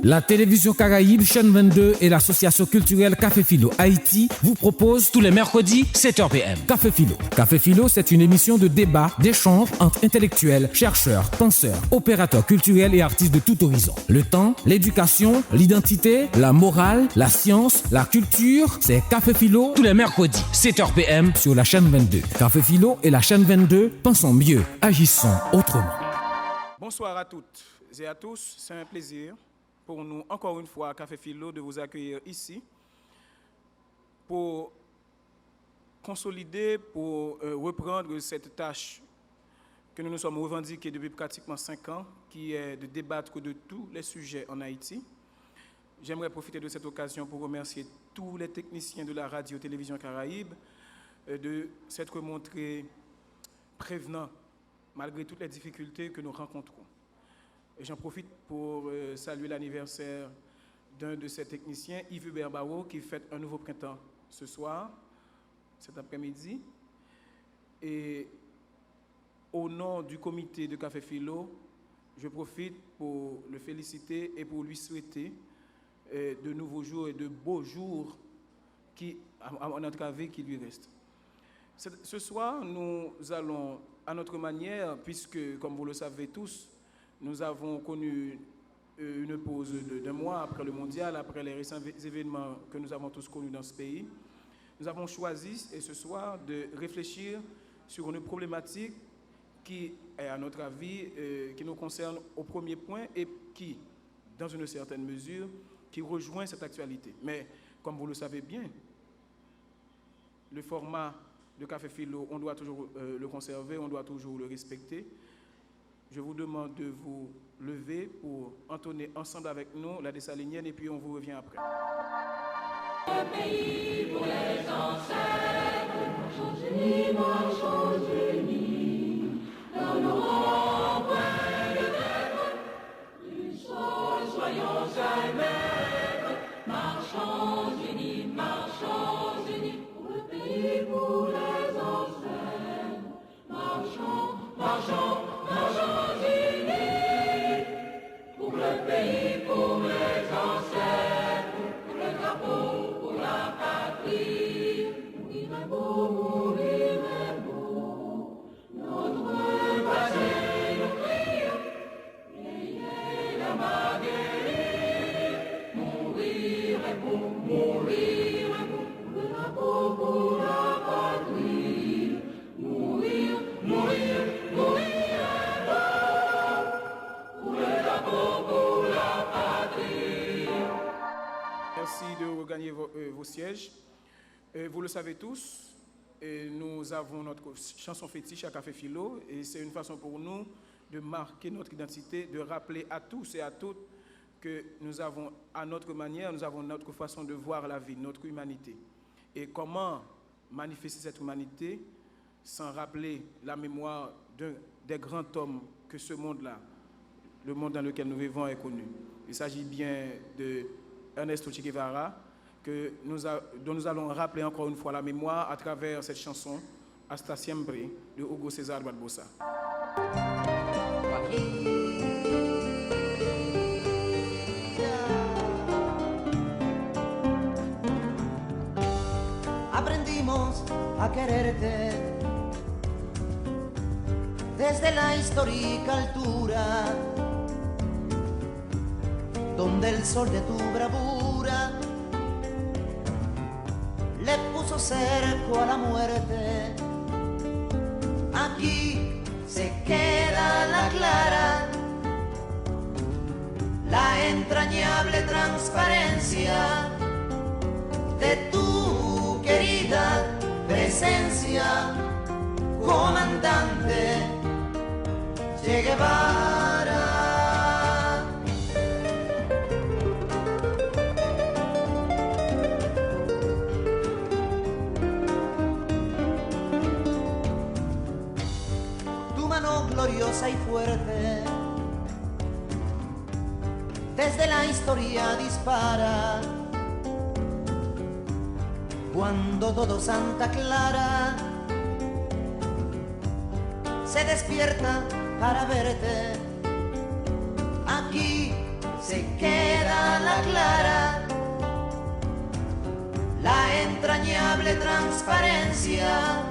La télévision Caraïbe, chaîne 22 et l'association culturelle Café Philo Haïti vous proposent tous les mercredis 7h PM. Café Philo. Café Philo, c'est une émission de débat, d'échange entre intellectuels, chercheurs, penseurs, opérateurs culturels et artistes de tout horizon. Le temps, l'éducation, l'identité, la morale, la science, la culture, c'est Café Philo tous les mercredis 7h PM sur la chaîne 22. Café Philo et la chaîne 22, pensons mieux, agissons autrement. Bonsoir à toutes et à tous, c'est un plaisir pour nous, encore une fois, à Café Philo, de vous accueillir ici pour consolider, pour reprendre cette tâche que nous nous sommes revendiqués depuis pratiquement 5 ans, qui est de débattre de tous les sujets en Haïti. J'aimerais profiter de cette occasion pour remercier tous les techniciens de la radio-télévision Caraïbe de s'être montrés prévenants malgré toutes les difficultés que nous rencontrons. Et j'en profite pour saluer l'anniversaire d'un de ces techniciens, Yves Berbaro, qui fête un nouveau printemps ce soir, cet après-midi. Et au nom du comité de Café Philo, je profite pour le féliciter et pour lui souhaiter de nouveaux jours et de beaux jours à notre avis qui lui reste. Ce soir, nous allons, à notre manière, puisque, comme vous le savez tous, nous avons connu une pause d'un mois après le mondial, après les récents événements que nous avons tous connus dans ce pays. Nous avons choisi, ce soir, de réfléchir sur une problématique qui est, à notre avis, qui nous concerne au premier point et qui, dans une certaine mesure, qui rejoint cette actualité. Mais, comme vous le savez bien, le format de Café Philo, on doit toujours le conserver, on doit toujours le respecter. Je vous demande de vous lever pour entonner ensemble avec nous la dessalinienne et puis on vous revient après. Le pays pour les ancêtres, marchons unis, dans nos points de tête, une chose, soyons maîtres, marchons unis, pour le pays, pour les ancêtres, marchons unis, pour le pays, pour les ancêtres, pour le drapeau, pour la patrie. Mourir est beau, notre passé nous crie, ayez la Marguerite. Mourir est beau, pour le drapeau, pour la patrie. Mourir est beau, pour le drapeau, pour la patrie. Merci de regagner vos sièges. Vous le savez tous, nous avons notre chanson fétiche à Café Philo et c'est une façon pour nous de marquer notre identité, de rappeler à tous et à toutes que nous avons, à notre manière, nous avons notre façon de voir la vie, notre humanité. Et comment manifester cette humanité sans rappeler la mémoire des grands hommes que ce monde-là, le monde dans lequel nous vivons, est connu. Il s'agit bien de Ernesto Che Guevara, dont nous allons rappeler encore une fois la mémoire à travers cette chanson Hasta Siempre de Hugo César Barbosa. Aprendimos a quererte desde la histórica altura, donde el sol de tu bravura le puso cerco a la muerte. Aquí se queda la clara, la entrañable transparencia de tu querida presencia, comandante Che Guevara. Gloriosa y fuerte, desde la historia dispara, cuando todo Santa Clara se despierta para verte. Aquí se queda transparencia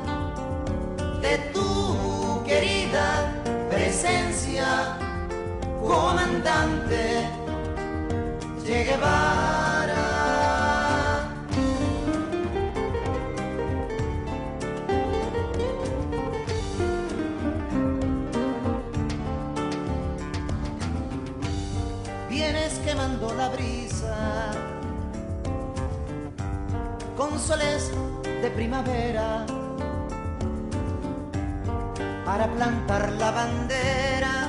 de tu querida presencia, comandante Che Guevara. Vienes quemando la brisa con soles de primavera para plantar la bandera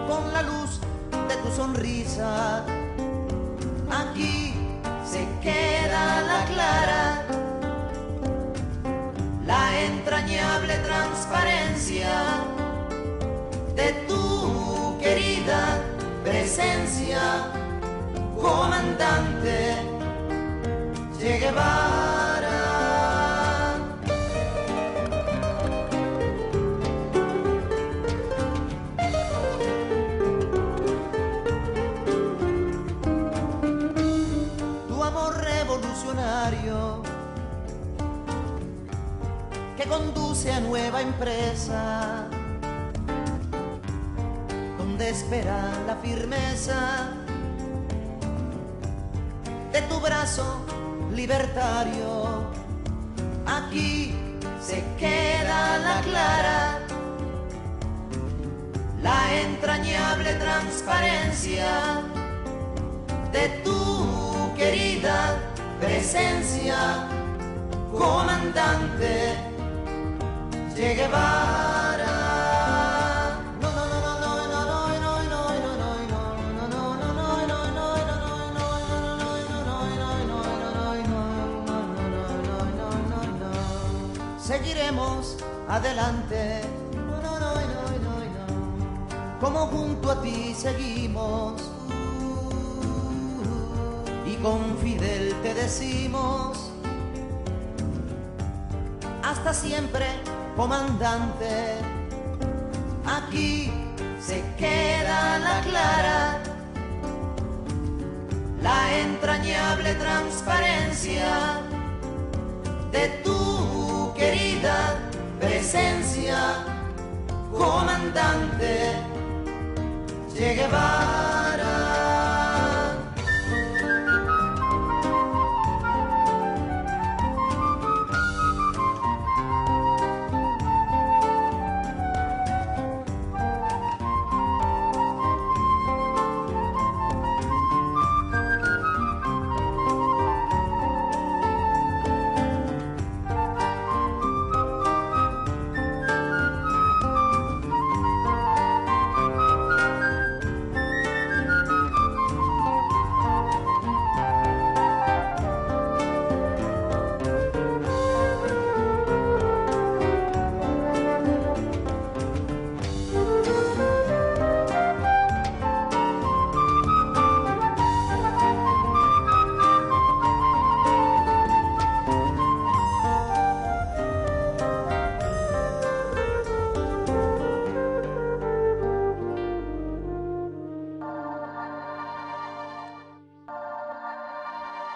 con la luz de tu sonrisa. Aquí se queda la clara, la entrañable transparencia de tu querida presencia, comandante Che Guevara. Tu amor revolucionario que conduce a nueva empresa, donde espera la firmeza de tu brazo libertario. Aquí se queda la clara, la entrañable transparencia de tu querida presencia, comandante Che Guevara. Seguiremos adelante, como junto a ti seguimos, y con Fidel te decimos, hasta siempre, comandante. Aquí se queda la clara, la entrañable transparencia de tu querida presencia, comandante Che Guevara.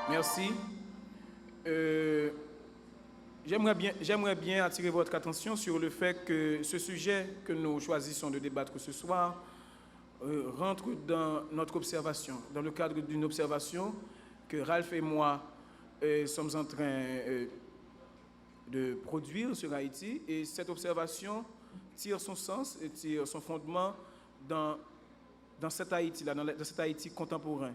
Merci. J'aimerais bien attirer votre attention sur le fait que ce sujet que nous choisissons de débattre ce soir rentre dans notre observation, dans le cadre d'une observation que Ralph et moi sommes en train de produire sur Haïti. Et cette observation tire son sens et tire son fondement dans cet Haïti-là, dans cet Haïti contemporain.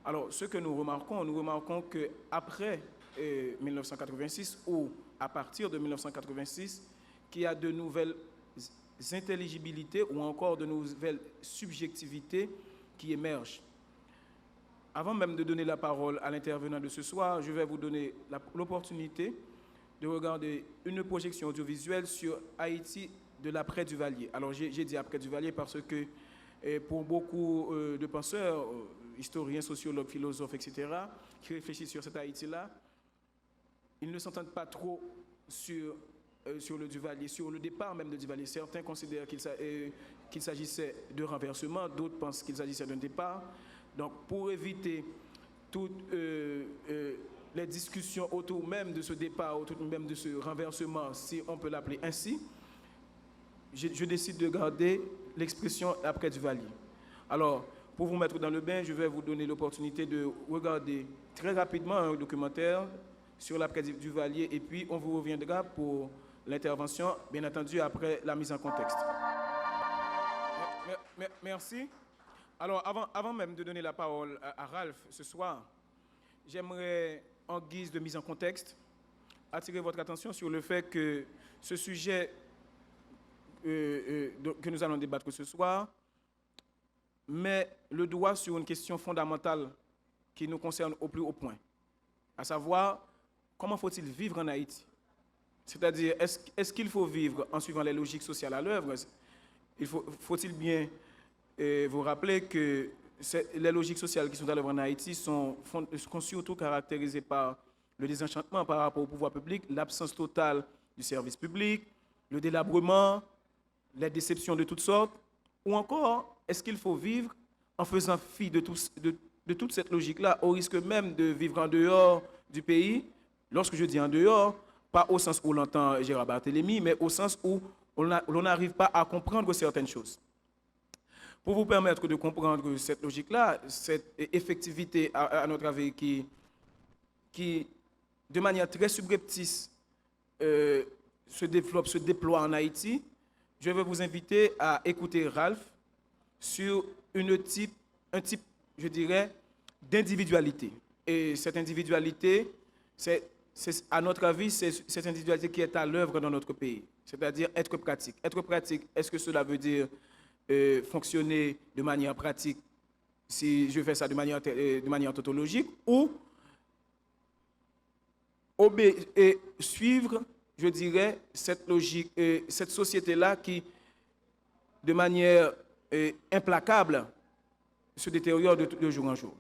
Alors, ce que nous remarquons qu'après 1986 ou à partir de 1986, qu'il y a de nouvelles intelligibilités ou encore de nouvelles subjectivités qui émergent. Avant même de donner la parole à l'intervenant de ce soir, je vais vous donner l'opportunité de regarder une projection audiovisuelle sur Haïti de l'après Duvalier. Alors, j'ai dit après Duvalier parce que pour beaucoup de penseurs, historiens, sociologues, philosophes, etc., qui réfléchissent sur cet Haïti-là, ils ne s'entendent pas trop sur le Duvalier, sur le départ même de Duvalier. Certains considèrent qu'il s'agissait de renversement, d'autres pensent qu'il s'agissait d'un départ. Donc, pour éviter toute les discussions autour même de ce départ, autour même de ce renversement, si on peut l'appeler ainsi, je décide de garder l'expression après Duvalier. Alors, pour vous mettre dans le bain, je vais vous donner l'opportunité de regarder très rapidement un documentaire sur l'après Duvalier et puis on vous reviendra pour l'intervention, bien entendu, après la mise en contexte. Merci. Alors, avant même de donner la parole à Ralph ce soir, j'aimerais, en guise de mise en contexte, attirer votre attention sur le fait que ce sujet que nous allons débattre ce soir met le doigt sur une question fondamentale qui nous concerne au plus haut point, à savoir comment faut-il vivre en Haïti. C'est-à-dire, est-ce qu'il faut vivre en suivant les logiques sociales à l'œuvre? Faut-il bien vous rappeler que les logiques sociales qui sont à l'œuvre en Haïti sont surtout caractérisées par le désenchantement par rapport au pouvoir public, l'absence totale du service public, le délabrement, les déceptions de toutes sortes, ou encore, est-ce qu'il faut vivre en faisant fi de toute cette logique-là, au risque même de vivre en dehors du pays? Lorsque je dis en dehors, pas au sens où l'entend Gérard Barthélemy, mais au sens où l'on n'arrive pas à comprendre certaines choses. Pour vous permettre de comprendre cette logique-là, cette effectivité, à notre avis, qui de manière très subreptice, se déploie en Haïti, je vais vous inviter à écouter Ralph sur un type, je dirais, d'individualité. Et cette individualité, à notre avis, c'est cette individualité qui est à l'œuvre dans notre pays, c'est-à-dire être pratique. Être pratique, est-ce que cela veut dire fonctionner de manière pratique, si je fais ça de manière tautologique, ou suivre, je dirais, cette logique, cette société-là qui, de manière implacable, se détériore de jour en jour.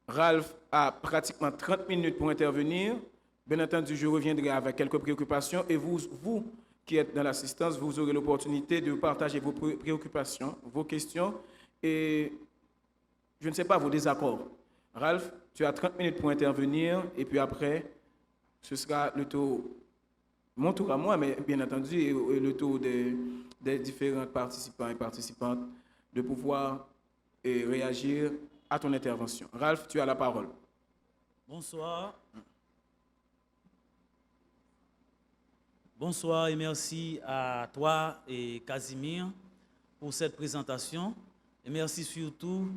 Ralph a pratiquement 30 minutes pour intervenir. Bien entendu, je reviendrai avec quelques préoccupations et vous qui êtes dans l'assistance, vous aurez l'opportunité de partager vos préoccupations, vos questions et, je ne sais pas, vos désaccords. Ralph, tu as 30 minutes pour intervenir et puis après, ce sera le tour, mon tour à moi, mais bien entendu, et le tour des différents participants et participantes de pouvoir réagir à ton intervention. Ralph, tu as la parole. Bonsoir. Bonsoir et merci à toi et Casimir pour cette présentation. Et merci surtout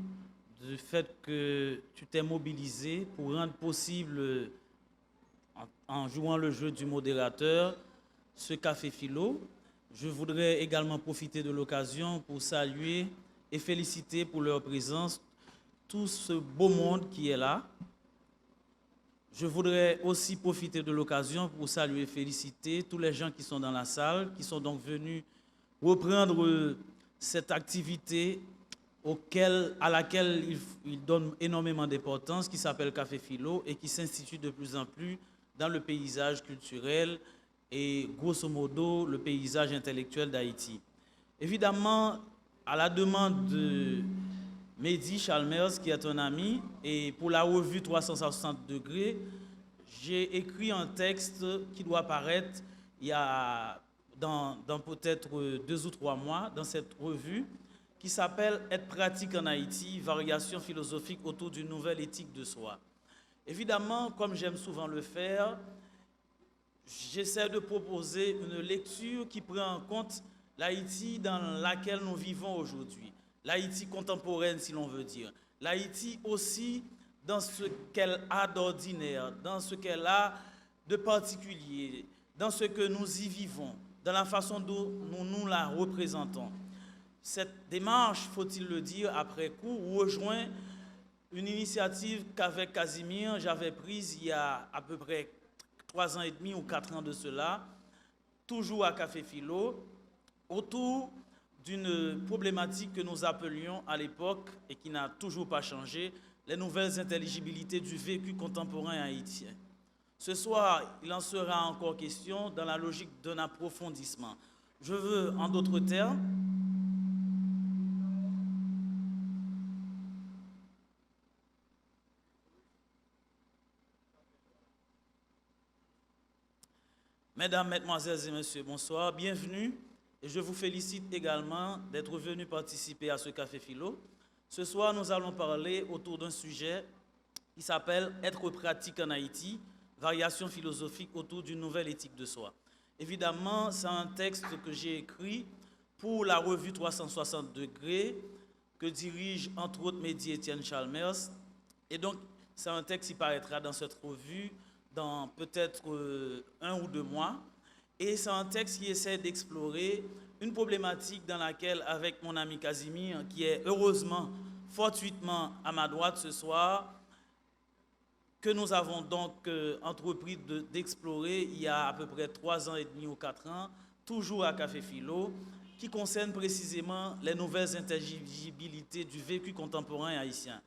du fait que tu t'es mobilisé pour rendre possible, en jouant le jeu du modérateur, ce café philo. Je voudrais également profiter de l'occasion pour saluer et féliciter pour leur présence tout ce beau monde qui est là. Je voudrais aussi profiter de l'occasion pour saluer et féliciter tous les gens qui sont dans la salle, qui sont donc venus reprendre cette activité à laquelle ils donnent énormément d'importance, qui s'appelle Café Philo et qui s'institue de plus en plus dans le paysage culturel et grosso modo le paysage intellectuel d'Haïti. Évidemment, à la demande de Mehdi Chalmers, qui est un ami, et pour la revue 360 degrés, j'ai écrit un texte qui doit paraître dans peut-être 2 ou 3 mois dans cette revue, qui s'appelle « Être pratique en Haïti, variation philosophique autour d'une nouvelle éthique de soi ». Évidemment, comme j'aime souvent le faire, j'essaie de proposer une lecture qui prend en compte l'Haïti dans laquelle nous vivons aujourd'hui. L'Haïti contemporaine, si l'on veut dire. L'Haïti aussi dans ce qu'elle a d'ordinaire, dans ce qu'elle a de particulier, dans ce que nous y vivons, dans la façon dont nous la représentons. Cette démarche, faut-il le dire, après coup, rejoint une initiative qu'avec Casimir, j'avais prise il y a à peu près 3 ans et demi ou 4 ans de cela, toujours à Café Philo, autour d'une problématique que nous appelions à l'époque et qui n'a toujours pas changé, les nouvelles intelligibilités du vécu contemporain haïtien. Ce soir, il en sera encore question dans la logique d'un approfondissement. Je veux, en d'autres termes, Mesdames, Mesdemoiselles et Messieurs, bonsoir, bienvenue. Et je vous félicite également d'être venus participer à ce Café Philo. Ce soir, nous allons parler autour d'un sujet qui s'appelle « Être pratique en Haïti, variation philosophique autour d'une nouvelle éthique de soi ». Évidemment, c'est un texte que j'ai écrit pour la revue 360 degrés que dirige entre autres Mehdi Etienne Chalmers. Et donc, c'est un texte qui paraîtra dans cette revue dans peut-être 1 ou 2 mois. Et c'est un texte qui essaie d'explorer une problématique dans laquelle, avec mon ami Casimir, qui est heureusement, fortuitement à ma droite ce soir, que nous avons donc entrepris d'explorer il y a à peu près 3 ans et demi ou 4 ans, toujours à Café Philo, qui concerne précisément les nouvelles intelligibilités du vécu contemporain haïtien.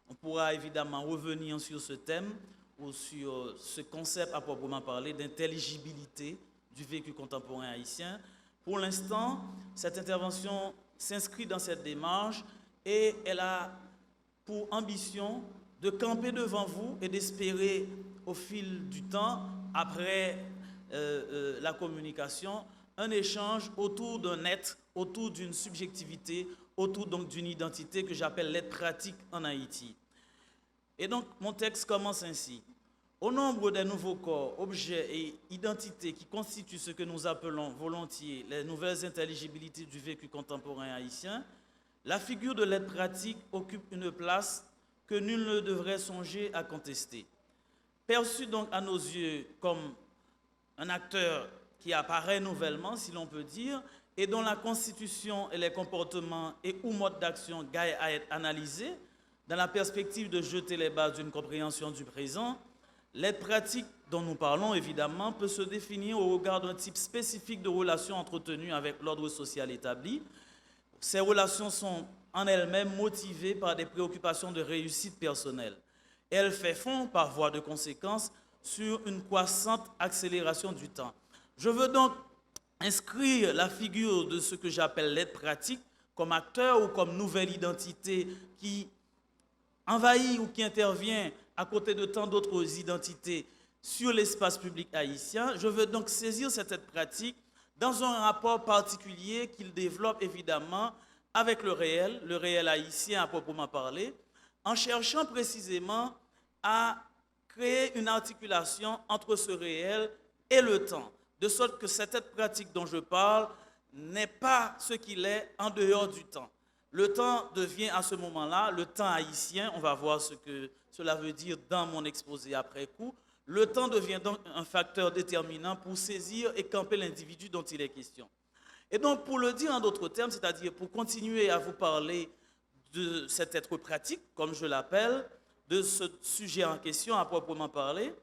On pourra évidemment revenir sur ce thème ou sur ce concept à proprement parler d'intelligibilité du vécu contemporain haïtien. Pour l'instant, cette intervention s'inscrit dans cette démarche et elle a pour ambition de camper devant vous et d'espérer au fil du temps, après la communication, un échange autour d'un être, autour d'une subjectivité, autour donc d'une identité que j'appelle l'être pratique en Haïti. Et donc, mon texte commence ainsi. Au nombre des nouveaux corps, objets et identités qui constituent ce que nous appelons volontiers les nouvelles intelligibilités du vécu contemporain haïtien, la figure de l'être pratique occupe une place que nul ne devrait songer à contester. Perçu donc à nos yeux comme un acteur qui apparaît nouvellement, si l'on peut dire, et dont la constitution et les comportements et ou modes d'action gagnent à être analysés, dans la perspective de jeter les bases d'une compréhension du présent, l'être pratique dont nous parlons, évidemment, peut se définir au regard d'un type spécifique de relations entretenues avec l'ordre social établi. Ces relations sont en elles-mêmes motivées par des préoccupations de réussite personnelle. Elles font fond, par voie de conséquence, sur une croissante accélération du temps. Je veux donc inscrire la figure de ce que j'appelle l'être pratique comme acteur ou comme nouvelle identité qui envahit ou qui intervient à côté de tant d'autres identités sur l'espace public haïtien. Je veux donc saisir cette être pratique dans un rapport particulier qu'il développe évidemment avec le réel haïtien à proprement parler, en cherchant précisément à créer une articulation entre ce réel et le temps, de sorte que cette être pratique dont je parle n'est pas ce qu'il est en dehors du temps. Le temps devient à ce moment-là, le temps haïtien, on va voir ce que cela veut dire dans mon exposé après coup, le temps devient donc un facteur déterminant pour saisir et camper l'individu dont il est question. Et donc, pour le dire en d'autres termes, c'est-à-dire pour continuer à vous parler de cet être pratique, comme je l'appelle, de ce sujet en question à proprement parler,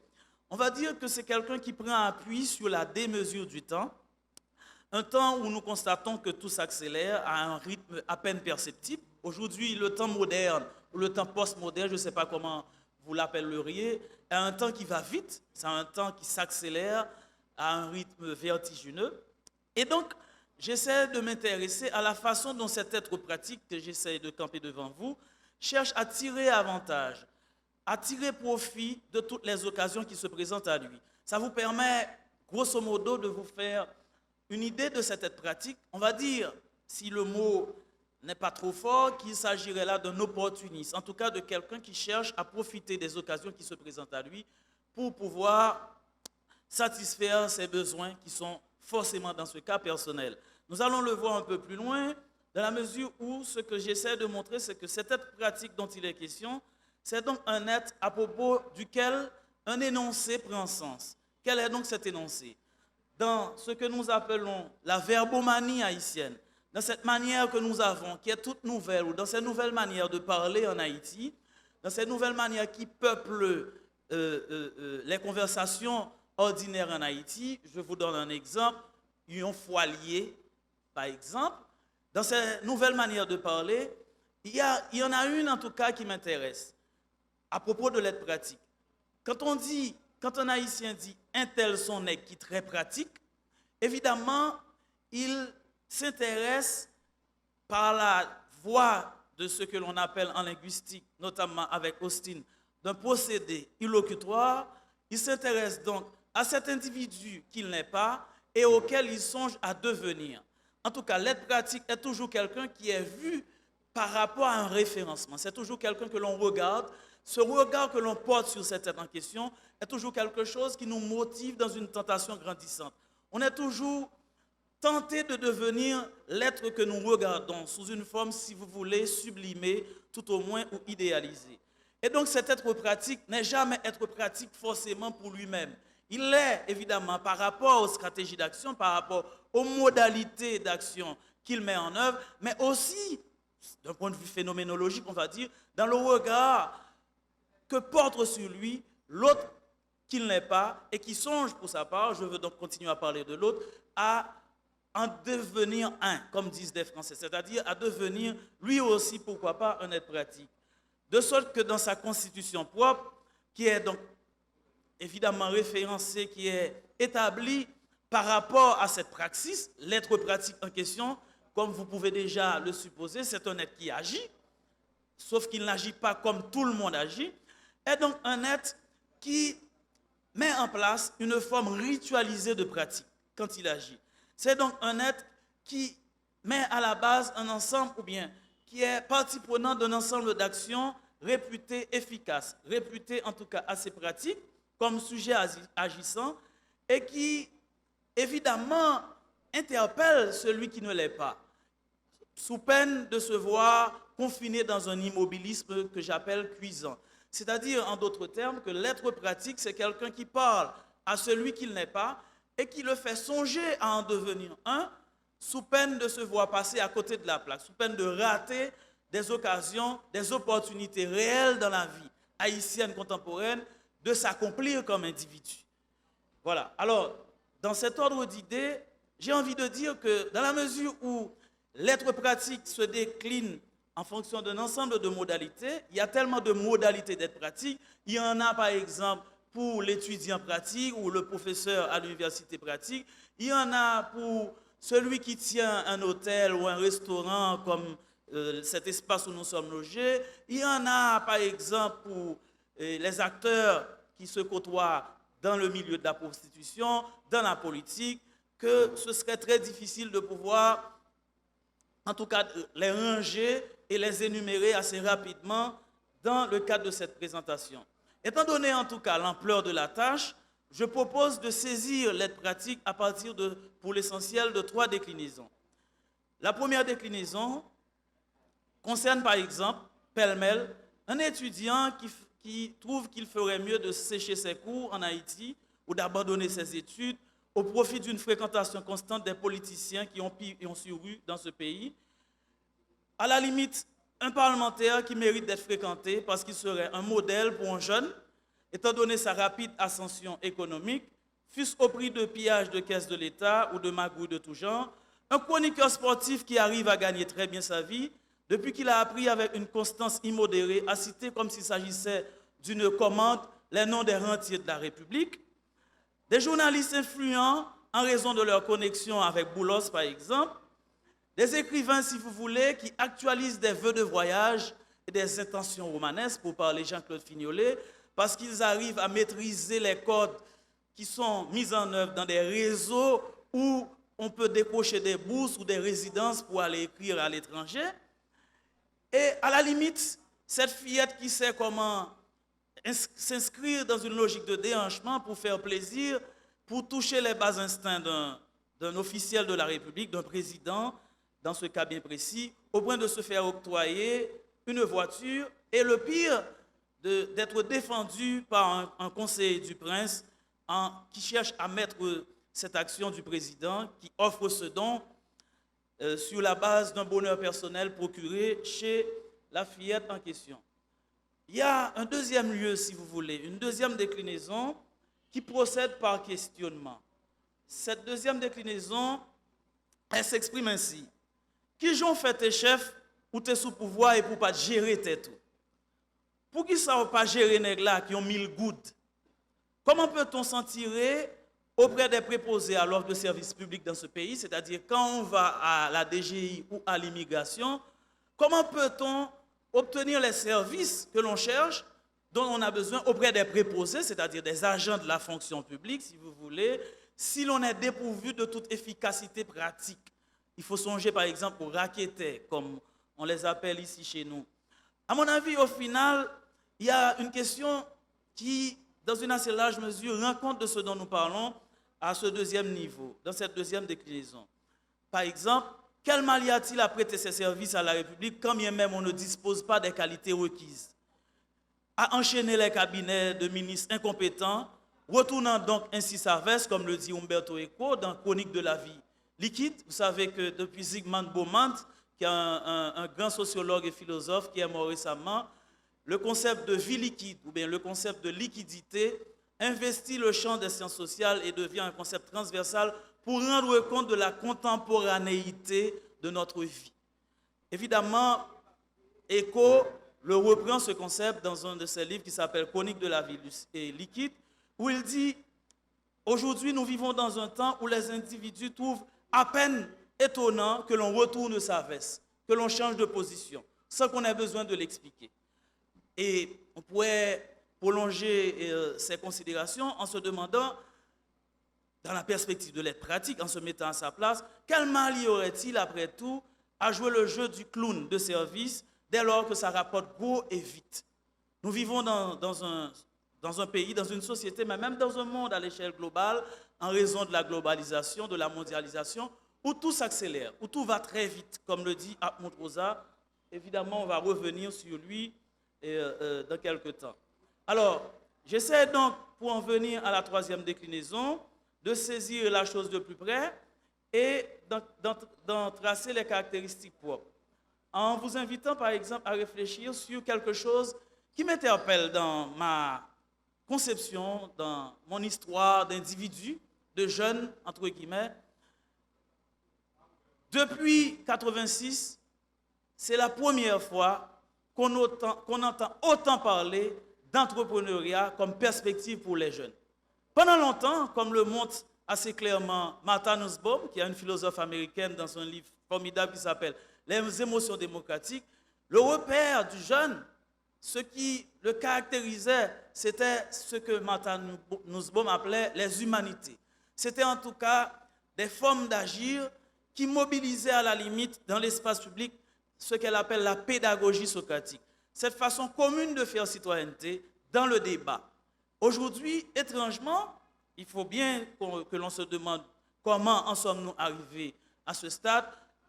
on va dire que c'est quelqu'un qui prend appui sur la démesure du temps, un temps où nous constatons que tout s'accélère à un rythme à peine perceptible. Aujourd'hui, le temps moderne ou le temps post-moderne, je ne sais pas comment vous l'appelleriez, est un temps qui va vite, c'est un temps qui s'accélère à un rythme vertigineux. Et donc, j'essaie de m'intéresser à la façon dont cet être pratique que j'essaie de camper devant vous cherche à tirer avantage, à tirer profit de toutes les occasions qui se présentent à lui. Ça vous permet, grosso modo, de vous faire une idée de cette être pratique. On va dire, si le mot n'est pas trop fort, qu'il s'agirait là d'un opportuniste, en tout cas de quelqu'un qui cherche à profiter des occasions qui se présentent à lui pour pouvoir satisfaire ses besoins qui sont forcément dans ce cas personnel. Nous allons le voir un peu plus loin, dans la mesure où ce que j'essaie de montrer, c'est que cet être pratique dont il est question, c'est donc un être à propos duquel un énoncé prend sens. Quel est donc cet énoncé? Dans ce que nous appelons la verbomanie haïtienne, dans cette manière que nous avons, qui est toute nouvelle, ou dans cette nouvelle manière de parler en Haïti, dans cette nouvelle manière qui peuple les conversations ordinaires en Haïti, je vous donne un exemple, un foilier, par exemple, dans cette nouvelle manière de parler, il y en a une en tout cas qui m'intéresse, à propos de l'être pratique. Quand un Haïtien dit « un tel son est qui très pratique », évidemment, il s'intéresse par la voie de ce que l'on appelle en linguistique, notamment avec Austin, d'un procédé illocutoire. Il s'intéresse donc à cet individu qu'il n'est pas et auquel il songe à devenir. En tout cas, l'aide pratique est toujours quelqu'un qui est vu par rapport à un référencement. C'est toujours quelqu'un que l'on regarde. Ce regard que l'on porte sur cette aide en question est toujours quelque chose qui nous motive dans une tentation grandissante. On est toujours tenté de devenir l'être que nous regardons sous une forme, si vous voulez, sublimée, tout au moins, ou idéalisée. Et donc cet être pratique n'est jamais être pratique forcément pour lui-même. Il l'est évidemment par rapport aux stratégies d'action, par rapport aux modalités d'action qu'il met en œuvre, mais aussi, d'un point de vue phénoménologique, on va dire, dans le regard que porte sur lui l'autre qu'il n'est pas et qui songe pour sa part, je veux donc continuer à parler de l'autre, à en devenir un, comme disent des Français, c'est-à-dire à devenir lui aussi, pourquoi pas, un être pratique. De sorte que dans sa constitution propre, qui est donc évidemment référencée, qui est établie par rapport à cette praxis, l'être pratique en question, comme vous pouvez déjà le supposer, c'est un être qui agit, sauf qu'il n'agit pas comme tout le monde agit, est donc un être qui met en place une forme ritualisée de pratique quand il agit. C'est donc un être qui met à la base un ensemble, ou bien qui est partie prenante d'un ensemble d'actions réputées efficaces, réputées en tout cas assez pratiques, comme sujet agissant, et qui évidemment interpelle celui qui ne l'est pas, sous peine de se voir confiné dans un immobilisme que j'appelle cuisant. C'est-à-dire, en d'autres termes, que l'être pratique, c'est quelqu'un qui parle à celui qu'il n'est pas et qui le fait songer à en devenir un, sous peine de se voir passer à côté de la plaque, sous peine de rater des occasions, des opportunités réelles dans la vie haïtienne contemporaine de s'accomplir comme individu. Voilà. Alors, dans cet ordre d'idées, j'ai envie de dire que dans la mesure où l'être pratique se décline en fonction d'un ensemble de modalités, il y a tellement de modalités d'être pratique. Il y en a par exemple pour l'étudiant pratique ou le professeur à l'université pratique. Il y en a pour celui qui tient un hôtel ou un restaurant comme cet espace où nous sommes logés. Il y en a par exemple pour les acteurs qui se côtoient dans le milieu de la prostitution, dans la politique, que ce serait très difficile de pouvoir, en tout cas, les ranger et les énumérer assez rapidement dans le cadre de cette présentation. Étant donné en tout cas l'ampleur de la tâche, je propose de saisir l'aide pratique à partir de, pour l'essentiel, de 3 déclinaisons. La première déclinaison concerne par exemple, pêle-mêle, un étudiant qui trouve qu'il ferait mieux de sécher ses cours en Haïti ou d'abandonner ses études au profit d'une fréquentation constante des politiciens qui ont pignon sur rue dans ce pays. À la limite, un parlementaire qui mérite d'être fréquenté parce qu'il serait un modèle pour un jeune, étant donné sa rapide ascension économique, fût-ce au prix de pillage de caisses de l'État ou de magouilles de tout genre, un chroniqueur sportif qui arrive à gagner très bien sa vie, depuis qu'il a appris avec une constance immodérée à citer comme s'il s'agissait d'une commande les noms des rentiers de la République, des journalistes influents en raison de leur connexion avec Boulos par exemple, des écrivains, si vous voulez, qui actualisent des vœux de voyage et des intentions romanesques, pour parler Jean-Claude Fignolet, parce qu'ils arrivent à maîtriser les codes qui sont mis en œuvre dans des réseaux où on peut décrocher des bourses ou des résidences pour aller écrire à l'étranger. Et à la limite, cette fillette qui sait comment s'inscrire dans une logique de déhanchement pour faire plaisir, pour toucher les bas instincts d'un officiel de la République, d'un président, dans ce cas bien précis, au point de se faire octroyer une voiture et le pire, d'être défendu par un conseiller du prince qui cherche à mettre cette action du président, qui offre ce don sur la base d'un bonheur personnel procuré chez la fillette en question. Il y a un deuxième lieu, si vous voulez, une deuxième déclinaison qui procède par questionnement. Cette deuxième déclinaison, elle s'exprime ainsi. Qui j'ont fait tes chefs ou tes sous-pouvoirs et pour pas gérer tes tout? Pour qui ça va pas gérer les là qui ont 1000 gouttes? Comment peut-on s'en tirer auprès des préposés à l'offre de services publics dans ce pays, c'est-à-dire quand on va à la DGI ou à l'immigration, comment peut-on obtenir les services que l'on cherche dont on a besoin auprès des préposés, c'est-à-dire des agents de la fonction publique, si vous voulez, si l'on est dépourvu de toute efficacité pratique. Il faut songer par exemple aux raquettaires, comme on les appelle ici chez nous. À mon avis, au final, il y a une question qui, dans une assez large mesure, rend compte de ce dont nous parlons à ce deuxième niveau, dans cette deuxième déclinaison. Par exemple, quel mal y a-t-il à prêter ses services à la République quand bien même on ne dispose pas des qualités requises? À enchaîner les cabinets de ministres incompétents, retournant donc ainsi sa veste, comme le dit Umberto Eco dans Chronique de la vie liquide. Vous savez que depuis Zygmunt Bauman, qui est un grand sociologue et philosophe qui est mort récemment, le concept de vie liquide, ou bien le concept de liquidité, investit le champ des sciences sociales et devient un concept transversal pour rendre compte de la contemporanéité de notre vie. Évidemment, Eco le reprend ce concept dans un de ses livres qui s'appelle Chronique de la vie liquide, où il dit « Aujourd'hui, nous vivons dans un temps où les individus trouvent à peine étonnant que l'on retourne sa veste, que l'on change de position, sans qu'on ait besoin de l'expliquer. » Et on pourrait prolonger ces considérations en se demandant, dans la perspective de l'être pratique, en se mettant à sa place, quel mal y aurait-il, après tout, à jouer le jeu du clown de service dès lors que ça rapporte gros et vite. Nous vivons dans un pays, dans une société, mais même dans un monde à l'échelle globale, en raison de la globalisation, de la mondialisation, où tout s'accélère, où tout va très vite, comme le dit Hartmut Rosa. Évidemment, on va revenir sur lui dans quelques temps. Alors, j'essaie donc, pour en venir à la troisième déclinaison, de saisir la chose de plus près et d'en tracer les caractéristiques propres. En vous invitant, par exemple, à réfléchir sur quelque chose qui m'interpelle dans ma conception, dans mon histoire d'individu, de jeune, entre guillemets. Depuis 1986, c'est la première fois qu'on entend autant parler d'entrepreneuriat comme perspective pour les jeunes. Pendant longtemps, comme le montre assez clairement Martha Nussbaum, qui est une philosophe américaine dans son livre formidable qui s'appelle « Les émotions démocratiques », le repère du jeune, ce qui le caractérisait, c'était ce que Martha Nussbaum appelait les humanités. C'était en tout cas des formes d'agir qui mobilisaient à la limite dans l'espace public ce qu'elle appelle la pédagogie socratique. Cette façon commune de faire citoyenneté dans le débat. Aujourd'hui, étrangement, il faut bien que l'on se demande comment en sommes-nous arrivés à ce stade,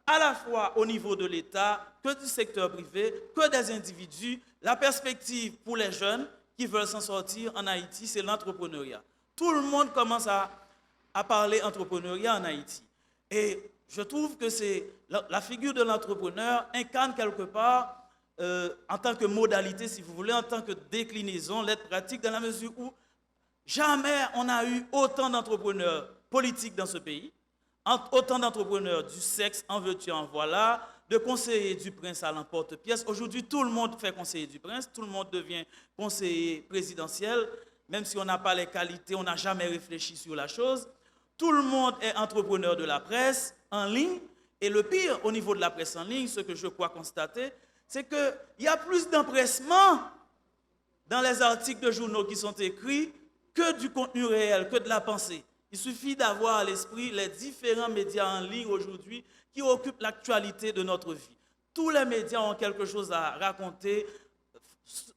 à la fois au niveau de l'État, que du secteur privé, que des individus. La perspective pour les jeunes qui veulent s'en sortir en Haïti, c'est l'entrepreneuriat. Tout le monde commence à parler entrepreneuriat en Haïti. Et je trouve que la figure de l'entrepreneur incarne quelque part, en tant que modalité, si vous voulez, en tant que déclinaison, l'aide pratique, dans la mesure où jamais on a eu autant d'entrepreneurs politiques dans ce pays, autant d'entrepreneurs du sexe, en veux-tu, en voilà, de conseillers du prince à l'emporte-pièce. Aujourd'hui, tout le monde fait conseiller du prince, tout le monde devient conseiller présidentiel, même si on n'a pas les qualités, on n'a jamais réfléchi sur la chose. Tout le monde est entrepreneur de la presse en ligne, et le pire, au niveau de la presse en ligne, ce que je crois constater, c'est qu'il y a plus d'empressement dans les articles de journaux qui sont écrits que du contenu réel, que de la pensée. Il suffit d'avoir à l'esprit les différents médias en ligne aujourd'hui qui occupent l'actualité de notre vie. Tous les médias ont quelque chose à raconter,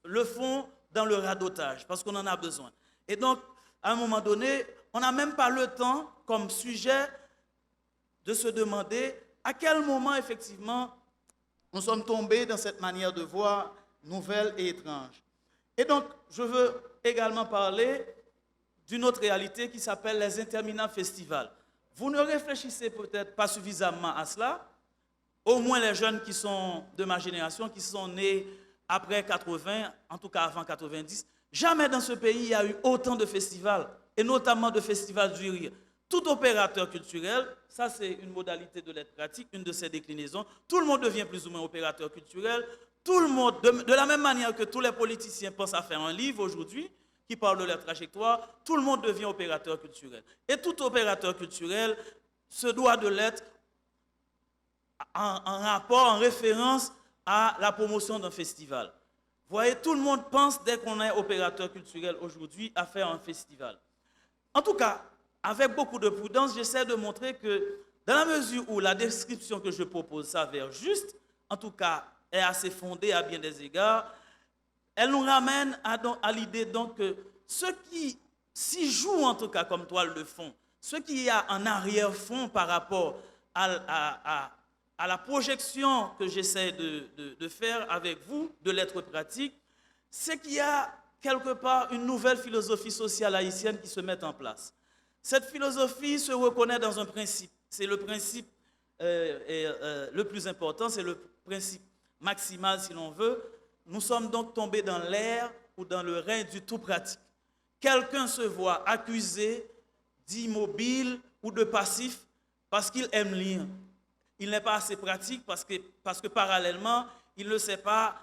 le font dans le radotage, parce qu'on en a besoin. Et donc, à un moment donné, on n'a même pas le temps, comme sujet, de se demander à quel moment, effectivement, nous sommes tombés dans cette manière de voir nouvelle et étrange. Et donc, je veux également parler d'une autre réalité qui s'appelle les interminables festivals. Vous ne réfléchissez peut-être pas suffisamment à cela, au moins les jeunes qui sont de ma génération, qui sont nés après 80, en tout cas avant 90, jamais dans ce pays il y a eu autant de festivals, et notamment de festivals du rire. Tout opérateur culturel, ça c'est une modalité de l'aide pratique, une de ses déclinaisons, tout le monde devient plus ou moins opérateur culturel, tout le monde, de la même manière que tous les politiciens pensent à faire un livre aujourd'hui, qui parle de leur trajectoire, tout le monde devient opérateur culturel. Et tout opérateur culturel se doit de l'être en rapport, en référence à la promotion d'un festival. voyez, tout le monde pense, dès qu'on est opérateur culturel aujourd'hui, à faire un festival. En tout cas, avec beaucoup de prudence, j'essaie de montrer que dans la mesure où la description que je propose s'avère juste, en tout cas, est assez fondée à bien des égards, elle nous ramène à l'idée donc que ceux qui s'y jouent en tout cas comme toile de fond, ce qu'il y a en arrière-fond par rapport à la projection que j'essaie de faire avec vous, de l'être pratique, c'est qu'il y a quelque part une nouvelle philosophie sociale haïtienne qui se met en place. Cette philosophie se reconnaît dans un principe. C'est le principe le plus important, c'est le principe maximal si l'on veut. Nous sommes donc tombés dans l'ère ou dans le règne du tout pratique. Quelqu'un se voit accusé d'immobile ou de passif parce qu'il aime lire. Il n'est pas assez pratique parce que parallèlement, il ne sait pas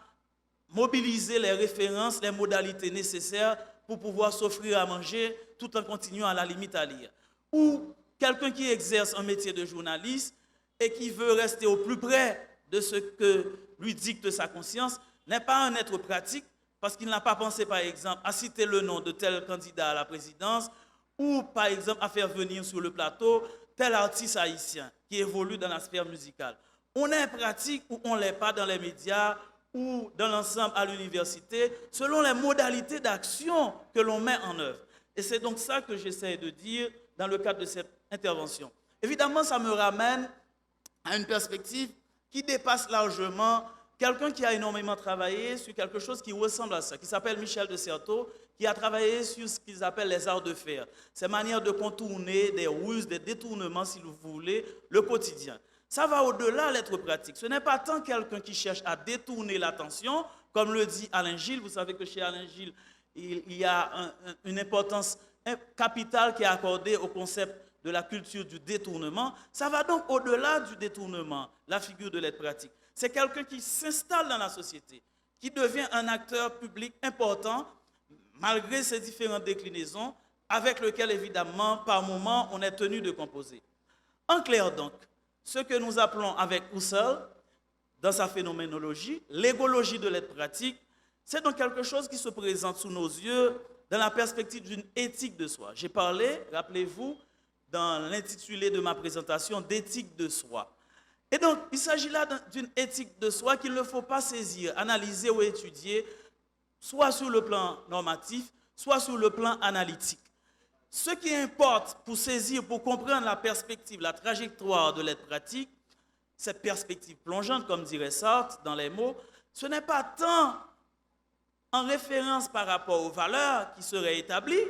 mobiliser les références, les modalités nécessaires pour pouvoir s'offrir à manger tout en continuant à la limite à lire. Ou quelqu'un qui exerce un métier de journaliste et qui veut rester au plus près de ce que lui dicte sa conscience, n'est pas un être pratique parce qu'il n'a pas pensé, par exemple, à citer le nom de tel candidat à la présidence ou, par exemple, à faire venir sur le plateau tel artiste haïtien qui évolue dans la sphère musicale. On est pratique ou on ne l'est pas dans les médias ou dans l'ensemble à l'université, selon les modalités d'action que l'on met en œuvre. Et c'est donc ça que j'essaie de dire dans le cadre de cette intervention. Évidemment, ça me ramène à une perspective qui dépasse largement quelqu'un qui a énormément travaillé sur quelque chose qui ressemble à ça, qui s'appelle Michel de Certeau, qui a travaillé sur ce qu'ils appellent les arts de faire, ces manières de contourner des ruses, des détournements, si vous voulez, le quotidien. Ça va au-delà de l'être pratique. Ce n'est pas tant quelqu'un qui cherche à détourner l'attention, comme le dit Alain Gilles. Vous savez que chez Alain Gilles, il y a une importance capitale qui est accordée au concept de la culture du détournement. Ça va donc au-delà du détournement, la figure de l'être pratique. C'est quelqu'un qui s'installe dans la société, qui devient un acteur public important, malgré ses différentes déclinaisons, avec lequel, évidemment, par moment, on est tenu de composer. En clair, donc, ce que nous appelons avec Husserl, dans sa phénoménologie, l'égologie de l'être pratique, c'est donc quelque chose qui se présente sous nos yeux dans la perspective d'une éthique de soi. J'ai parlé, rappelez-vous, dans l'intitulé de ma présentation, d'éthique de soi. Et donc, il s'agit là d'une éthique de soi qu'il ne faut pas saisir, analyser ou étudier, soit sur le plan normatif, soit sur le plan analytique. Ce qui importe pour saisir, pour comprendre la perspective, la trajectoire de l'être pratique, cette perspective plongeante, comme dirait Sartre dans les mots, ce n'est pas tant en référence par rapport aux valeurs qui seraient établies,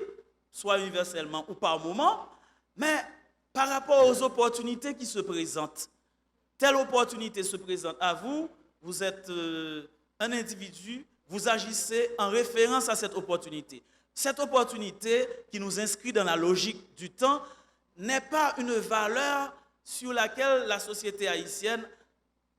soit universellement ou par moment, mais par rapport aux opportunités qui se présentent. Telle opportunité se présente à vous, vous êtes un individu, vous agissez en référence à cette opportunité. Cette opportunité qui nous inscrit dans la logique du temps n'est pas une valeur sur laquelle la société haïtienne,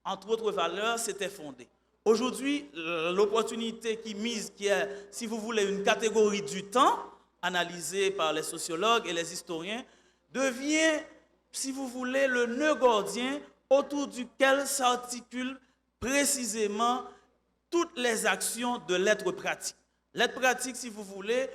entre autres valeurs, s'était fondée. Aujourd'hui, l'opportunité qui est, si vous voulez, une catégorie du temps, analysée par les sociologues et les historiens, devient, si vous voulez, le nœud gordien autour duquel s'articulent précisément toutes les actions de l'être pratique. L'être pratique, si vous voulez,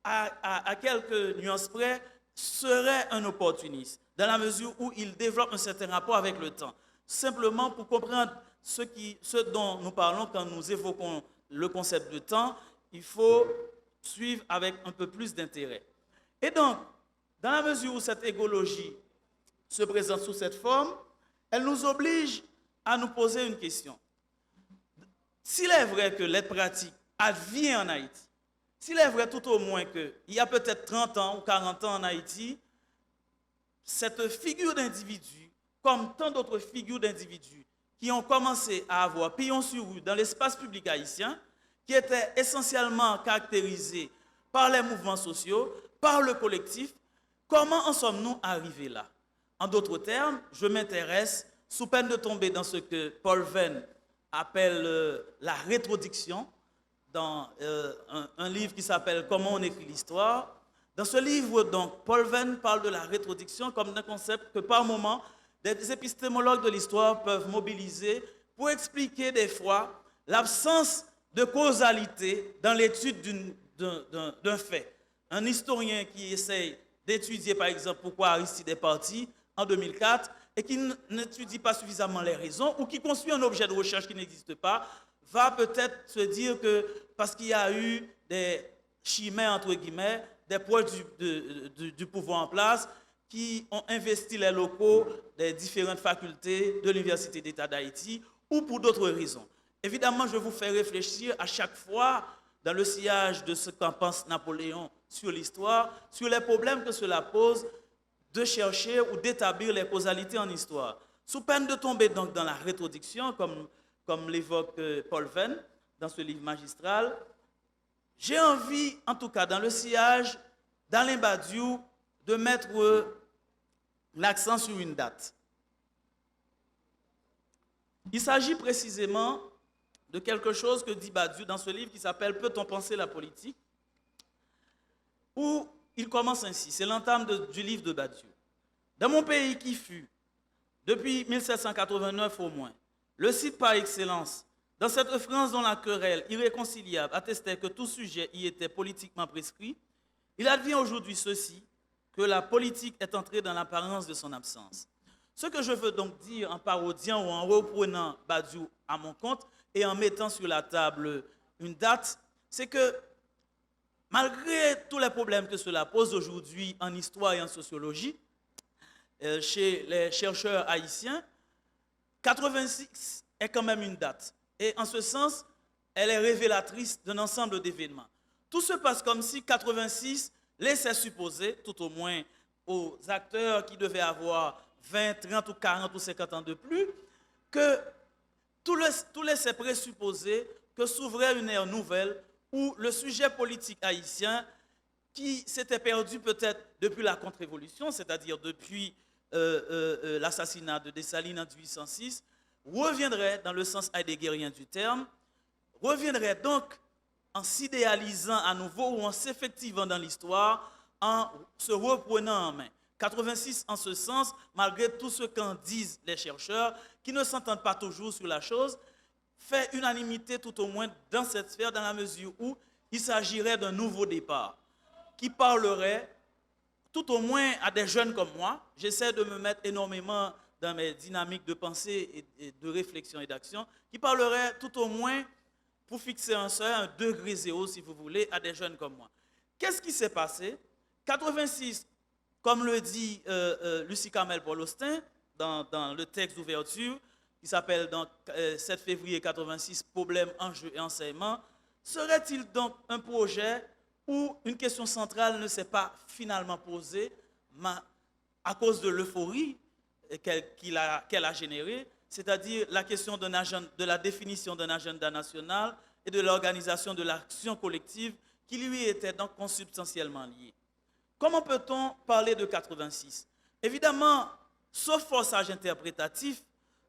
à quelques nuances près, serait un opportuniste, dans la mesure où il développe un certain rapport avec le temps. Simplement pour comprendre ce dont nous parlons quand nous évoquons le concept de temps, il faut suivre avec un peu plus d'intérêt. Et donc, dans la mesure où cette égologie se présente sous cette forme, elle nous oblige à nous poser une question. S'il est vrai que l'être pratique advient en Haïti, s'il est vrai tout au moins qu'il y a peut-être 30 ans ou 40 ans en Haïti, cette figure d'individu, comme tant d'autres figures d'individus qui ont commencé à avoir pignon sur rue dans l'espace public haïtien, qui étaient essentiellement caractérisés par les mouvements sociaux, par le collectif, comment en sommes-nous arrivés là? En d'autres termes, je m'intéresse, sous peine de tomber dans ce que Paul Venn appelle la rétrodiction, dans un livre qui s'appelle « Comment on écrit l'histoire ». Dans ce livre, donc, Paul Venn parle de la rétrodiction comme d'un concept que par moment, des épistémologues de l'histoire peuvent mobiliser pour expliquer des fois l'absence de causalité dans l'étude d'un fait. Un historien qui essaye d'étudier, par exemple, pourquoi Aristide est parti en 2004 et qui n'étudie pas suffisamment les raisons ou qui construit un objet de recherche qui n'existe pas, va peut-être se dire que parce qu'il y a eu des chimères, entre guillemets, des proches du pouvoir en place qui ont investi les locaux des différentes facultés de l'Université d'État d'Haïti ou pour d'autres raisons. Évidemment, je vous fais réfléchir à chaque fois, dans le sillage de ce qu'en pense Napoléon sur l'histoire, sur les problèmes que cela pose, de chercher ou d'établir les causalités en histoire. Sous peine de tomber donc dans la rétroduction, comme l'évoque Paul Venn dans ce livre magistral, j'ai envie, en tout cas dans le sillage d'Alain Badiou, de mettre l'accent sur une date. Il s'agit précisément de quelque chose que dit Badiou dans ce livre qui s'appelle « Peut-on penser la politique ?» où il commence ainsi, c'est l'entame du livre de Badiou. Dans mon pays qui fut, depuis 1789 au moins, le site par excellence, dans cette France dont la querelle irréconciliable attestait que tout sujet y était politiquement prescrit, il advient aujourd'hui ceci, que la politique est entrée dans l'apparence de son absence. Ce que je veux donc dire en parodiant ou en reprenant Badiou à mon compte et en mettant sur la table une date, c'est que malgré tous les problèmes que cela pose aujourd'hui en histoire et en sociologie, chez les chercheurs haïtiens, 86 est quand même une date. Et en ce sens, elle est révélatrice d'un ensemble d'événements. Tout se passe comme si 86 laissait supposer, tout au moins aux acteurs qui devaient avoir 20, 30 ou 40 ou 50 ans de plus, que tout laissait présupposer que s'ouvrait une ère nouvelle où le sujet politique haïtien, qui s'était perdu peut-être depuis la contre-révolution, c'est-à-dire depuis l'assassinat de Dessalines en 1806, reviendrait, dans le sens heideggerien du terme, reviendrait donc en s'idéalisant à nouveau ou en s'effectivant dans l'histoire, en se reprenant en main. 86 en ce sens, malgré tout ce qu'en disent les chercheurs, qui ne s'entendent pas toujours sur la chose, fait unanimité tout au moins dans cette sphère, dans la mesure où il s'agirait d'un nouveau départ, qui parlerait tout au moins à des jeunes comme moi. J'essaie de me mettre énormément dans mes dynamiques de pensée et de réflexion et d'action, qui parlerait tout au moins, pour fixer un seuil, un degré zéro, si vous voulez, à des jeunes comme moi. Qu'est-ce qui s'est passé? 86, comme le dit Lucie Carmel Paul Austin, dans le texte d'ouverture, qui s'appelle donc 7 février 86, problèmes, enjeux et enseignements, serait-il donc un projet où une question centrale ne s'est pas finalement posée à cause de l'euphorie qu'elle a générée, c'est-à-dire la question de la définition d'un agenda national et de l'organisation de l'action collective qui lui était donc consubstantiellement liée. Comment peut-on parler de 86? Évidemment, sauf forçage interprétatif,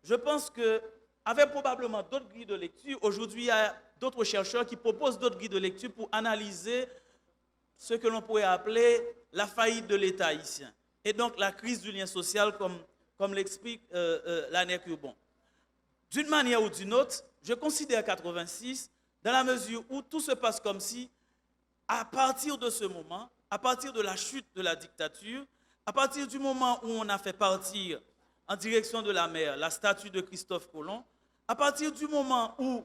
je pense qu'avec probablement d'autres grilles de lecture, aujourd'hui il y a d'autres chercheurs qui proposent d'autres grilles de lecture pour analyser ce que l'on pourrait appeler la faillite de l'État haïtien et donc la crise du lien social comme l'explique Laennec Urbon. D'une manière ou d'une autre, je considère 86 dans la mesure où tout se passe comme si, à partir de ce moment, à partir de la chute de la dictature, à partir du moment où on a fait partir en direction de la mer la statue de Christophe Colomb, à partir du moment où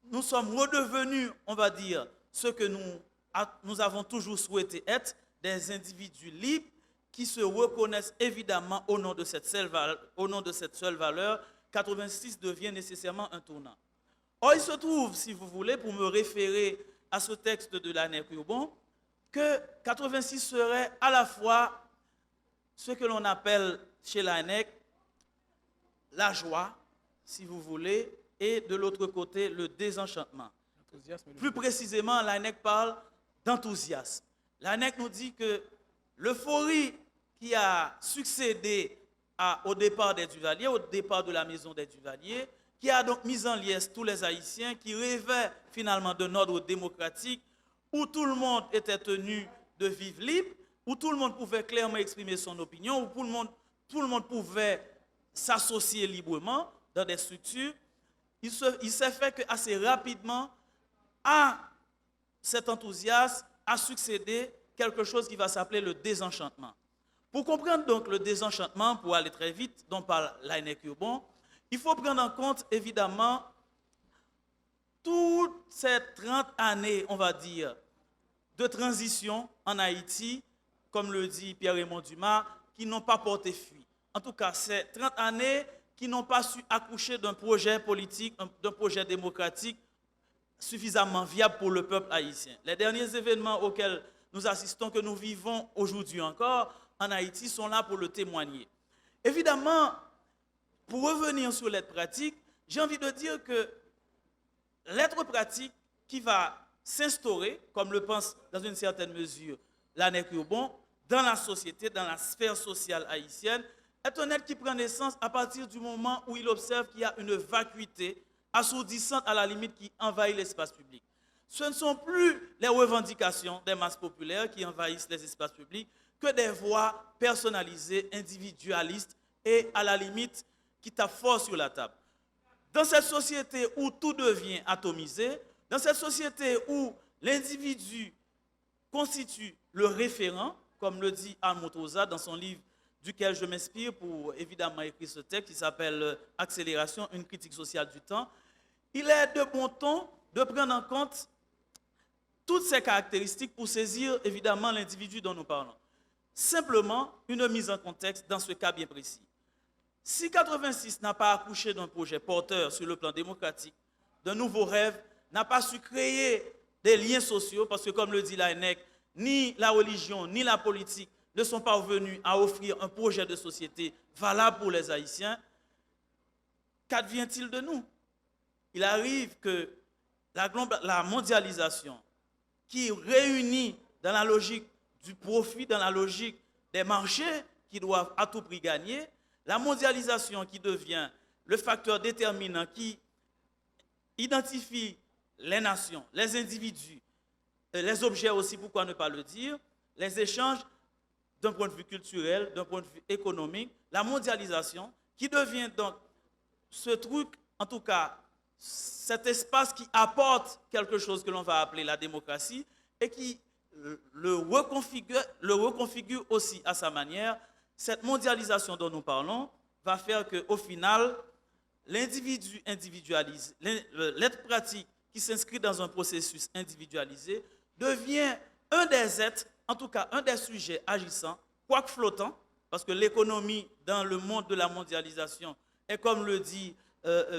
nous sommes redevenus, on va dire, ce que nous avons toujours souhaité être, des individus libres qui se reconnaissent évidemment au nom de cette seule valeur, 86 devient nécessairement un tournant. Or, il se trouve, si vous voulez, pour me référer à ce texte de Laennec Urbon, que 86 serait à la fois ce que l'on appelle chez Laennec la joie, si vous voulez, et de l'autre côté, le désenchantement. Plus précisément, Laennec parle d'enthousiasme. Laennec nous dit que l'euphorie qui a succédé au départ des Duvaliers, au départ de la maison des Duvaliers, qui a donc mis en liesse tous les Haïtiens qui rêvaient finalement d'un ordre démocratique où tout le monde était tenu de vivre libre, où tout le monde pouvait clairement exprimer son opinion, où tout le monde pouvait s'associer librement dans des structures. il s'est fait que assez rapidement, à cet enthousiasme, a succédé quelque chose qui va s'appeler le désenchantement. Pour comprendre donc le désenchantement, pour aller très vite, dont parle Laënnec Yobon, il faut prendre en compte évidemment toutes ces 30 années, on va dire, de transition en Haïti, comme le dit Pierre-Raymond Dumas, qui n'ont pas porté fruit. En tout cas, ces 30 années qui n'ont pas su accoucher d'un projet politique, d'un projet démocratique suffisamment viable pour le peuple haïtien. Les derniers événements auxquels nous assistons, que nous vivons aujourd'hui encore en Haïti, sont là pour le témoigner. Évidemment, pour revenir sur l'aide pratique, j'ai envie de dire que l'aide pratique qui va s'instaurer, comme le pense dans une certaine mesure Laënnec Yobon, dans la société, dans la sphère sociale haïtienne, est un aide qui prend naissance à partir du moment où il observe qu'il y a une vacuité assourdissante à la limite qui envahit l'espace public. Ce ne sont plus les revendications des masses populaires qui envahissent les espaces publics que des voix personnalisées, individualistes et à la limite qui tapent fort sur la table. Dans cette société où tout devient atomisé, dans cette société où l'individu constitue le référent, comme le dit Armand Toza dans son livre duquel je m'inspire pour évidemment écrire ce texte qui s'appelle « Accélération, une critique sociale du temps », il est de bon ton de prendre en compte toutes ces caractéristiques pour saisir évidemment l'individu dont nous parlons. Simplement, une mise en contexte dans ce cas bien précis. Si 86 n'a pas accouché d'un projet porteur sur le plan démocratique, d'un nouveau rêve, n'a pas su créer des liens sociaux, parce que comme le dit Laënnec, ni la religion, ni la politique ne sont pas venus à offrir un projet de société valable pour les Haïtiens, qu'advient-il de nous? Il arrive que la mondialisation qui réunit dans la logique du profit, dans la logique des marchés qui doivent à tout prix gagner, la mondialisation qui devient le facteur déterminant qui identifie les nations, les individus, les objets aussi, pourquoi ne pas le dire, les échanges d'un point de vue culturel, d'un point de vue économique, la mondialisation qui devient donc ce truc, en tout cas, cet espace qui apporte quelque chose que l'on va appeler la démocratie et qui le reconfigure aussi à sa manière. Cette mondialisation dont nous parlons va faire qu'au final, l'individu individualisé, l'aide pratique qui s'inscrit dans un processus individualisé devient un des êtres, en tout cas un des sujets agissants, quoique flottant, parce que l'économie dans le monde de la mondialisation est, comme le dit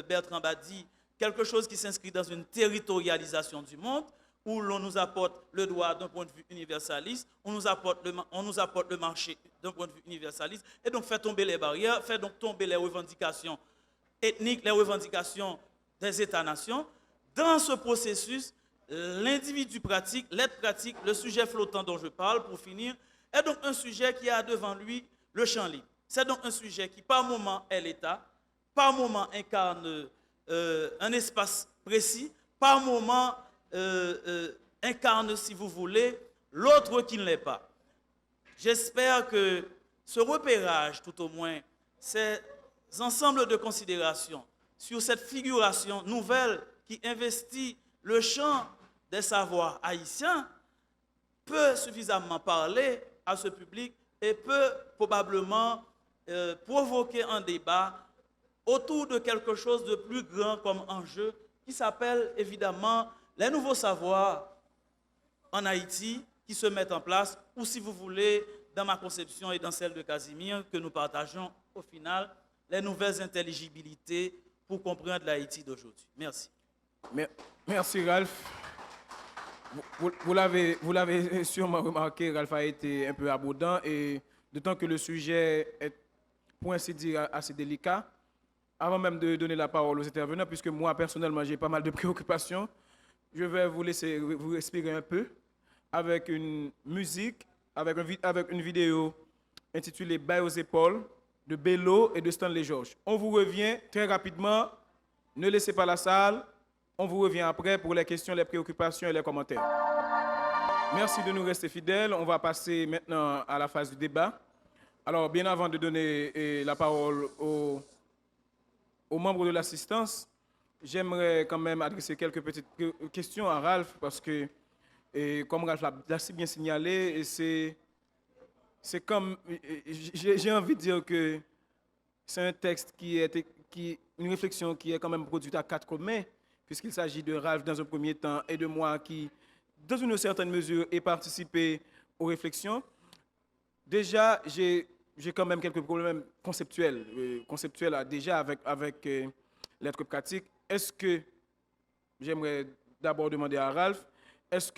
Bertrand Badi, quelque chose qui s'inscrit dans une territorialisation du monde, où l'on nous apporte le droit d'un point de vue universaliste, on nous apporte le marché d'un point de vue universaliste, et donc fait tomber les barrières, fait donc tomber les revendications ethniques, les revendications des États-nations. Dans ce processus, l'individu pratique, l'aide pratique, le sujet flottant dont je parle, pour finir, est donc un sujet qui a devant lui le champ libre. C'est donc un sujet qui, par moment, est l'État, par moment incarne un espace précis, par moment incarne, si vous voulez, l'autre qui ne l'est pas. J'espère que ce repérage, tout au moins, ces ensembles de considérations sur cette figuration nouvelle qui investit le champ des savoirs haïtiens, peut suffisamment parler à ce public et peut probablement provoquer un débat autour de quelque chose de plus grand comme enjeu qui s'appelle évidemment les nouveaux savoirs en Haïti qui se mettent en place, ou si vous voulez, dans ma conception et dans celle de Casimir, que nous partageons au final, les nouvelles intelligibilités pour comprendre l'Haïti d'aujourd'hui. Merci. Merci Ralph. Vous l'avez sûrement remarqué, Ralph a été un peu abondant, et d'autant que le sujet est, pour ainsi dire, assez délicat. Avant même de donner la parole aux intervenants, puisque moi personnellement j'ai pas mal de préoccupations, je vais vous laisser vous respirer un peu avec une musique, avec une vidéo intitulée Bail aux épaules de Bello et de Stanley George. On vous revient très rapidement, ne laissez pas la salle, on vous revient après pour les questions, les préoccupations et les commentaires. Merci de nous rester fidèles, on va passer maintenant à la phase du débat. Alors bien avant de donner la parole aux membres de l'assistance, j'aimerais quand même adresser quelques petites questions à Ralph parce que, comme Ralph l'a si bien signalé, c'est comme, j'ai envie de dire que c'est un texte une réflexion qui est quand même produite à quatre mains, puisqu'il s'agit de Ralph dans un premier temps et de moi qui, dans une certaine mesure, ai participé aux réflexions. Déjà, j'ai quand même quelques problèmes conceptuels, déjà avec l'être pratique. Est-ce que, j'aimerais d'abord demander à Ralph, est-ce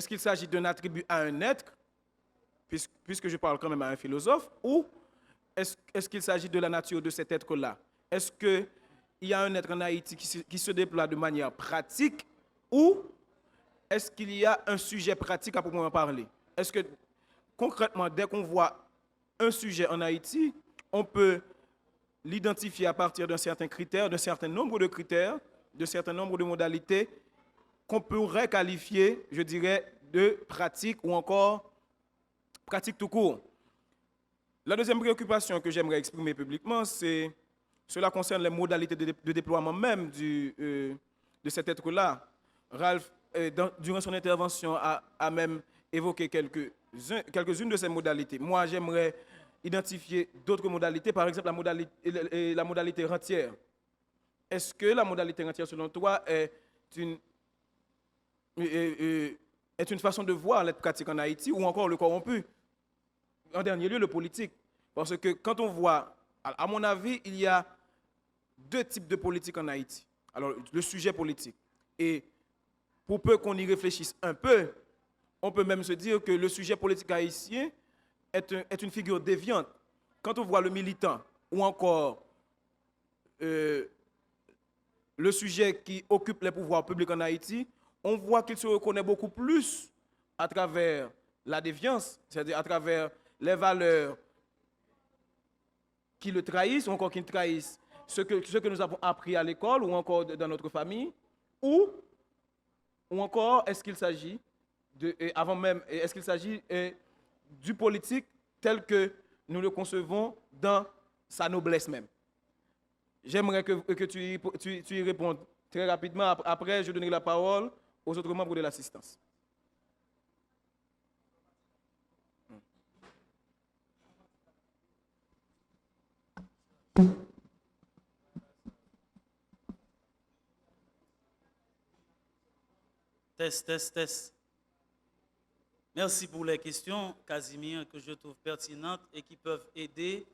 qu'il s'agit d'un attribut à un être, puisque je parle quand même à un philosophe, ou est-ce qu'il s'agit de la nature de cet être-là? Est-ce qu'il y a un être en Haïti qui se déploie de manière pratique, ou est-ce qu'il y a un sujet pratique à proprement parler? Est-ce que, concrètement, dès qu'on voit un sujet en Haïti, on peut l'identifier à partir d'un certain critère, d'un certain nombre de critères, d'un certain nombre de modalités qu'on pourrait qualifier, je dirais, de pratique ou encore pratique tout court. La deuxième préoccupation que j'aimerais exprimer publiquement, cela concerne les modalités de déploiement même de cet être-là. Ralph, durant son intervention, a même évoqué quelques-unes de ces modalités. Moi, j'aimerais identifier d'autres modalités, par exemple la modalité rentière. Est-ce que la modalité rentière, selon toi, est une façon de voir l'être pratique en Haïti ou encore le corrompu? En dernier lieu, le politique. Parce que quand on voit, à mon avis, il y a deux types de politique en Haïti. Alors, le sujet politique. Et pour peu qu'on y réfléchisse un peu, on peut même se dire que le sujet politique haïtien est une figure déviante. Quand on voit le militant ou encore le sujet qui occupe les pouvoirs publics en Haïti, on voit qu'il se reconnaît beaucoup plus à travers la déviance, c'est-à-dire à travers les valeurs qui le trahissent ou encore qui trahissent ce que nous avons appris à l'école ou encore dans notre famille, ou encore est-ce qu'il s'agit du politique tel que nous le concevons dans sa noblesse même? J'aimerais que tu y répondes très rapidement. Après, je donnerai la parole aux autres membres de l'assistance. Test. Merci pour les questions, Casimir, que je trouve pertinentes et qui peuvent aider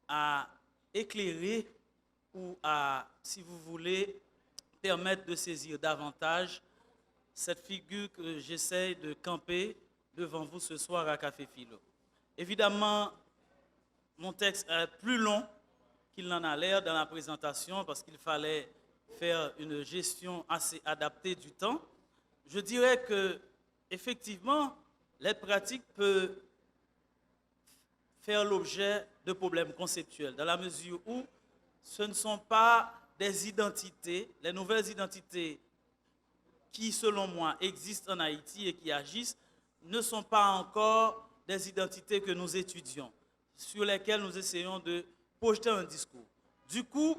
à éclairer ou à, si vous voulez, permettre de saisir davantage cette figure que j'essaie de camper devant vous ce soir à Café Philo. Évidemment, mon texte est plus long qu'il n'en a l'air dans la présentation parce qu'il fallait faire une gestion assez adaptée du temps. Je dirais que, effectivement, l'aide pratique peut faire l'objet de problèmes conceptuels, dans la mesure où ce ne sont pas des identités, les nouvelles identités qui, selon moi, existent en Haïti et qui agissent, ne sont pas encore des identités que nous étudions, sur lesquelles nous essayons de projeter un discours. Du coup,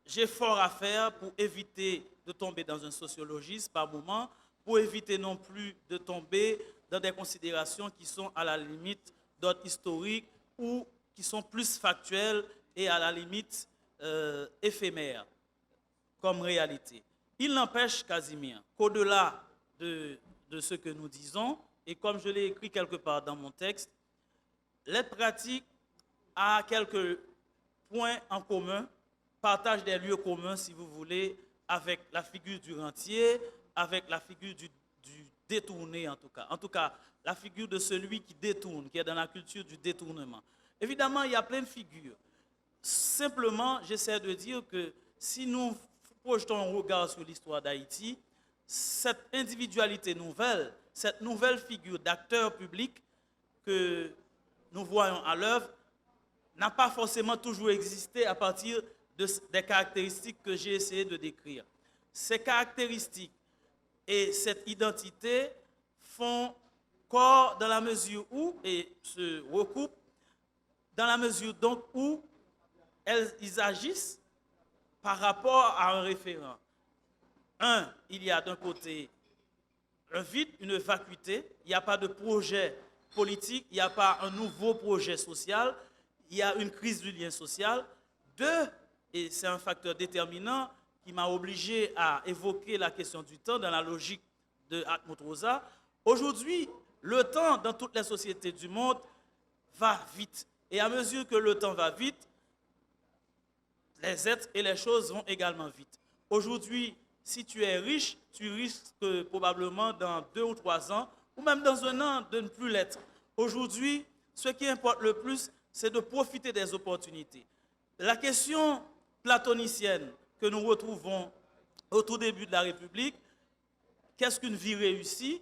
j'ai fort à faire pour éviter de tomber dans un sociologisme par moment, pour éviter non plus de tomber dans des considérations qui sont à la limite d'ordre historique ou qui sont plus factuelles et à la limite éphémères comme réalité. Il n'empêche, Casimir, qu'au-delà de ce que nous disons, et comme je l'ai écrit quelque part dans mon texte, l'aide pratique a quelques points en commun, partage des lieux communs, si vous voulez, avec la figure du rentier, avec la figure du détourné en tout cas. En tout cas, la figure de celui qui détourne, qui est dans la culture du détournement. Évidemment, il y a plein de figures. Simplement, j'essaie de dire que si nous projetons un regard sur l'histoire d'Haïti, cette individualité nouvelle, cette nouvelle figure d'acteur public que nous voyons à l'œuvre, n'a pas forcément toujours existé à partir des caractéristiques que j'ai essayé de décrire. Ces caractéristiques et cette identité font corps dans la mesure où, et se recoupent, dans la mesure donc où ils agissent par rapport à un référent. Il y a d'un côté un vide, une vacuité, il n'y a pas de projet politique, il n'y a pas un nouveau projet social, il y a une crise du lien social. 2, et c'est un facteur déterminant qui m'a obligé à évoquer la question du temps dans la logique de Hartmut Rosa. Aujourd'hui, le temps dans toutes les sociétés du monde va vite. Et à mesure que le temps va vite, les êtres et les choses vont également vite. Aujourd'hui, si tu es riche, tu risques probablement dans 2 ou 3 ans, ou même dans 1 an, de ne plus l'être. Aujourd'hui, ce qui importe le plus, c'est de profiter des opportunités. La question platonicienne que nous retrouvons au tout début de la République, qu'est-ce qu'une vie réussie,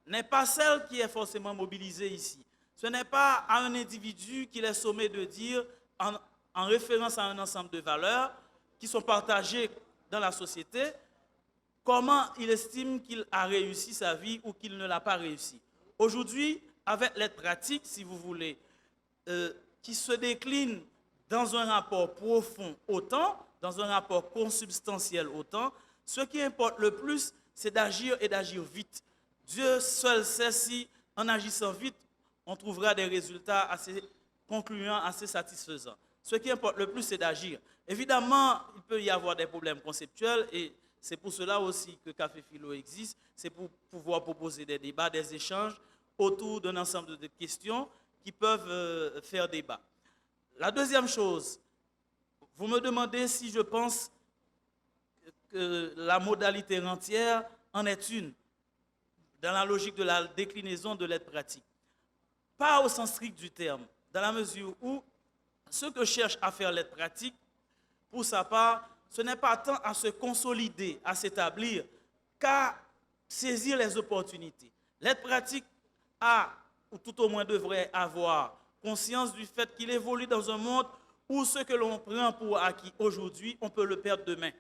n'est pas celle qui est forcément mobilisée ici. Ce n'est pas à un individu qu'il est sommé de dire, en référence à un ensemble de valeurs qui sont partagées dans la société, comment il estime qu'il a réussi sa vie ou qu'il ne l'a pas réussi. Aujourd'hui, avec l'aide pratique, si vous voulez, qui se décline dans un rapport profond au temps, dans un rapport consubstantiel au temps, ce qui importe le plus, c'est d'agir et d'agir vite. Dieu seul sait si, en agissant vite, on trouvera des résultats assez concluants, assez satisfaisants. Ce qui importe le plus, c'est d'agir. Évidemment, il peut y avoir des problèmes conceptuels et c'est pour cela aussi que Café Philo existe. C'est pour pouvoir proposer des débats, des échanges autour d'un ensemble de questions qui peuvent faire débat. La deuxième chose, vous me demandez si je pense que la modalité rentière en est une, dans la logique de la déclinaison de l'aide pratique. Pas au sens strict du terme, dans la mesure où ce que cherche à faire l'aide pratique, pour sa part, ce n'est pas tant à se consolider, à s'établir, qu'à saisir les opportunités. L'aide pratique a, ou tout au moins devrait avoir, conscience du fait qu'il évolue dans un monde où ce que l'on prend pour acquis aujourd'hui, on peut le perdre demain.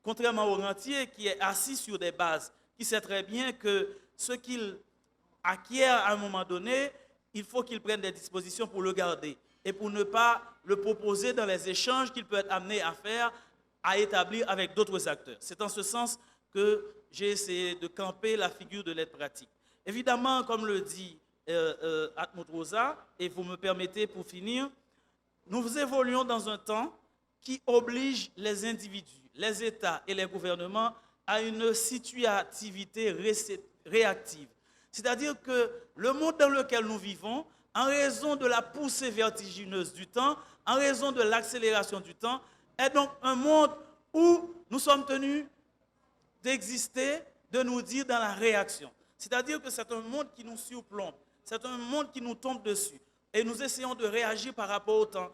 Contrairement au rentier qui est assis sur des bases, qui sait très bien que ce qu'il acquiert à un moment donné, il faut qu'il prenne des dispositions pour le garder et pour ne pas le proposer dans les échanges qu'il peut être amené à faire, à établir avec d'autres acteurs. C'est en ce sens que j'ai essayé de camper la figure de l'aide pratique. Évidemment, comme le dit Hartmut Rosa, et vous me permettez pour finir, nous évoluons dans un temps qui oblige les individus, les États et les gouvernements à une situativité réactive. C'est-à-dire que le monde dans lequel nous vivons, en raison de la poussée vertigineuse du temps, en raison de l'accélération du temps, est donc un monde où nous sommes tenus d'exister, de nous dire dans la réaction. C'est-à-dire que c'est un monde qui nous surplombe, c'est un monde qui nous tombe dessus. Et nous essayons de réagir par rapport au temps.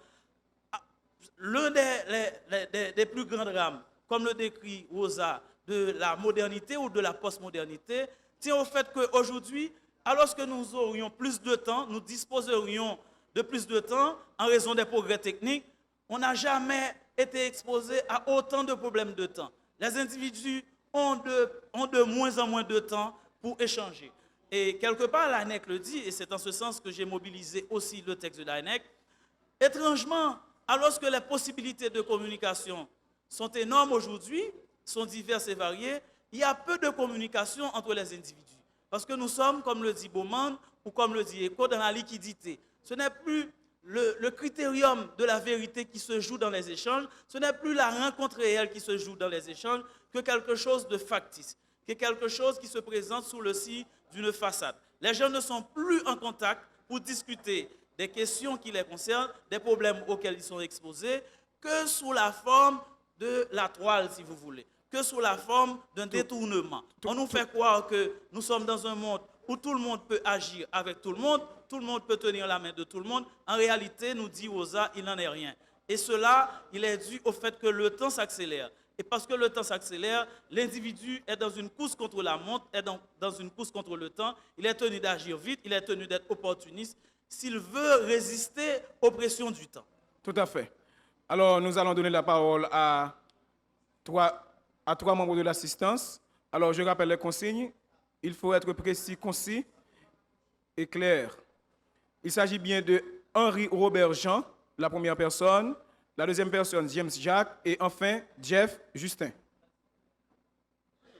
L'un des plus grands drames, comme le décrit Rosa, de la modernité ou de la postmodernité, tient au fait qu'aujourd'hui, alors que nous aurions plus de temps, nous disposerions de plus de temps en raison des progrès techniques, on n'a jamais été exposé à autant de problèmes de temps. Les individus ont de moins en moins de temps pour échanger. Et quelque part, l'ANEC le dit, et c'est en ce sens que j'ai mobilisé aussi le texte de l'ANEC. Étrangement, alors que les possibilités de communication sont énormes aujourd'hui, sont diverses et variées, il y a peu de communication entre les individus. Parce que nous sommes, comme le dit Bauman, ou comme le dit Eco, dans la liquidité. Ce n'est plus le critérium de la vérité qui se joue dans les échanges, ce n'est plus la rencontre réelle qui se joue dans les échanges, que quelque chose de factice, que quelque chose qui se présente sous le signe d'une façade. Les gens ne sont plus en contact pour discuter des questions qui les concernent, des problèmes auxquels ils sont exposés, que sous la forme de la toile, si vous voulez, que sous la forme d'un détournement. On nous fait croire que nous sommes dans un monde où tout le monde peut agir avec tout le monde peut tenir la main de tout le monde. En réalité, nous dit Rosa, il n'en est rien. Et cela, il est dû au fait que le temps s'accélère. Et parce que le temps s'accélère, l'individu est dans une course contre la montre, est dans une course contre le temps. Il est tenu d'agir vite, il est tenu d'être opportuniste s'il veut résister aux pressions du temps. Tout à fait. Alors, nous allons donner la parole à trois membres de l'assistance. Alors, je rappelle les consignes. Il faut être précis, concis et clair. Il s'agit bien de Henri Robert Jean, la première personne, La deuxième personne, James Jacques. Et enfin, Jeff Justin.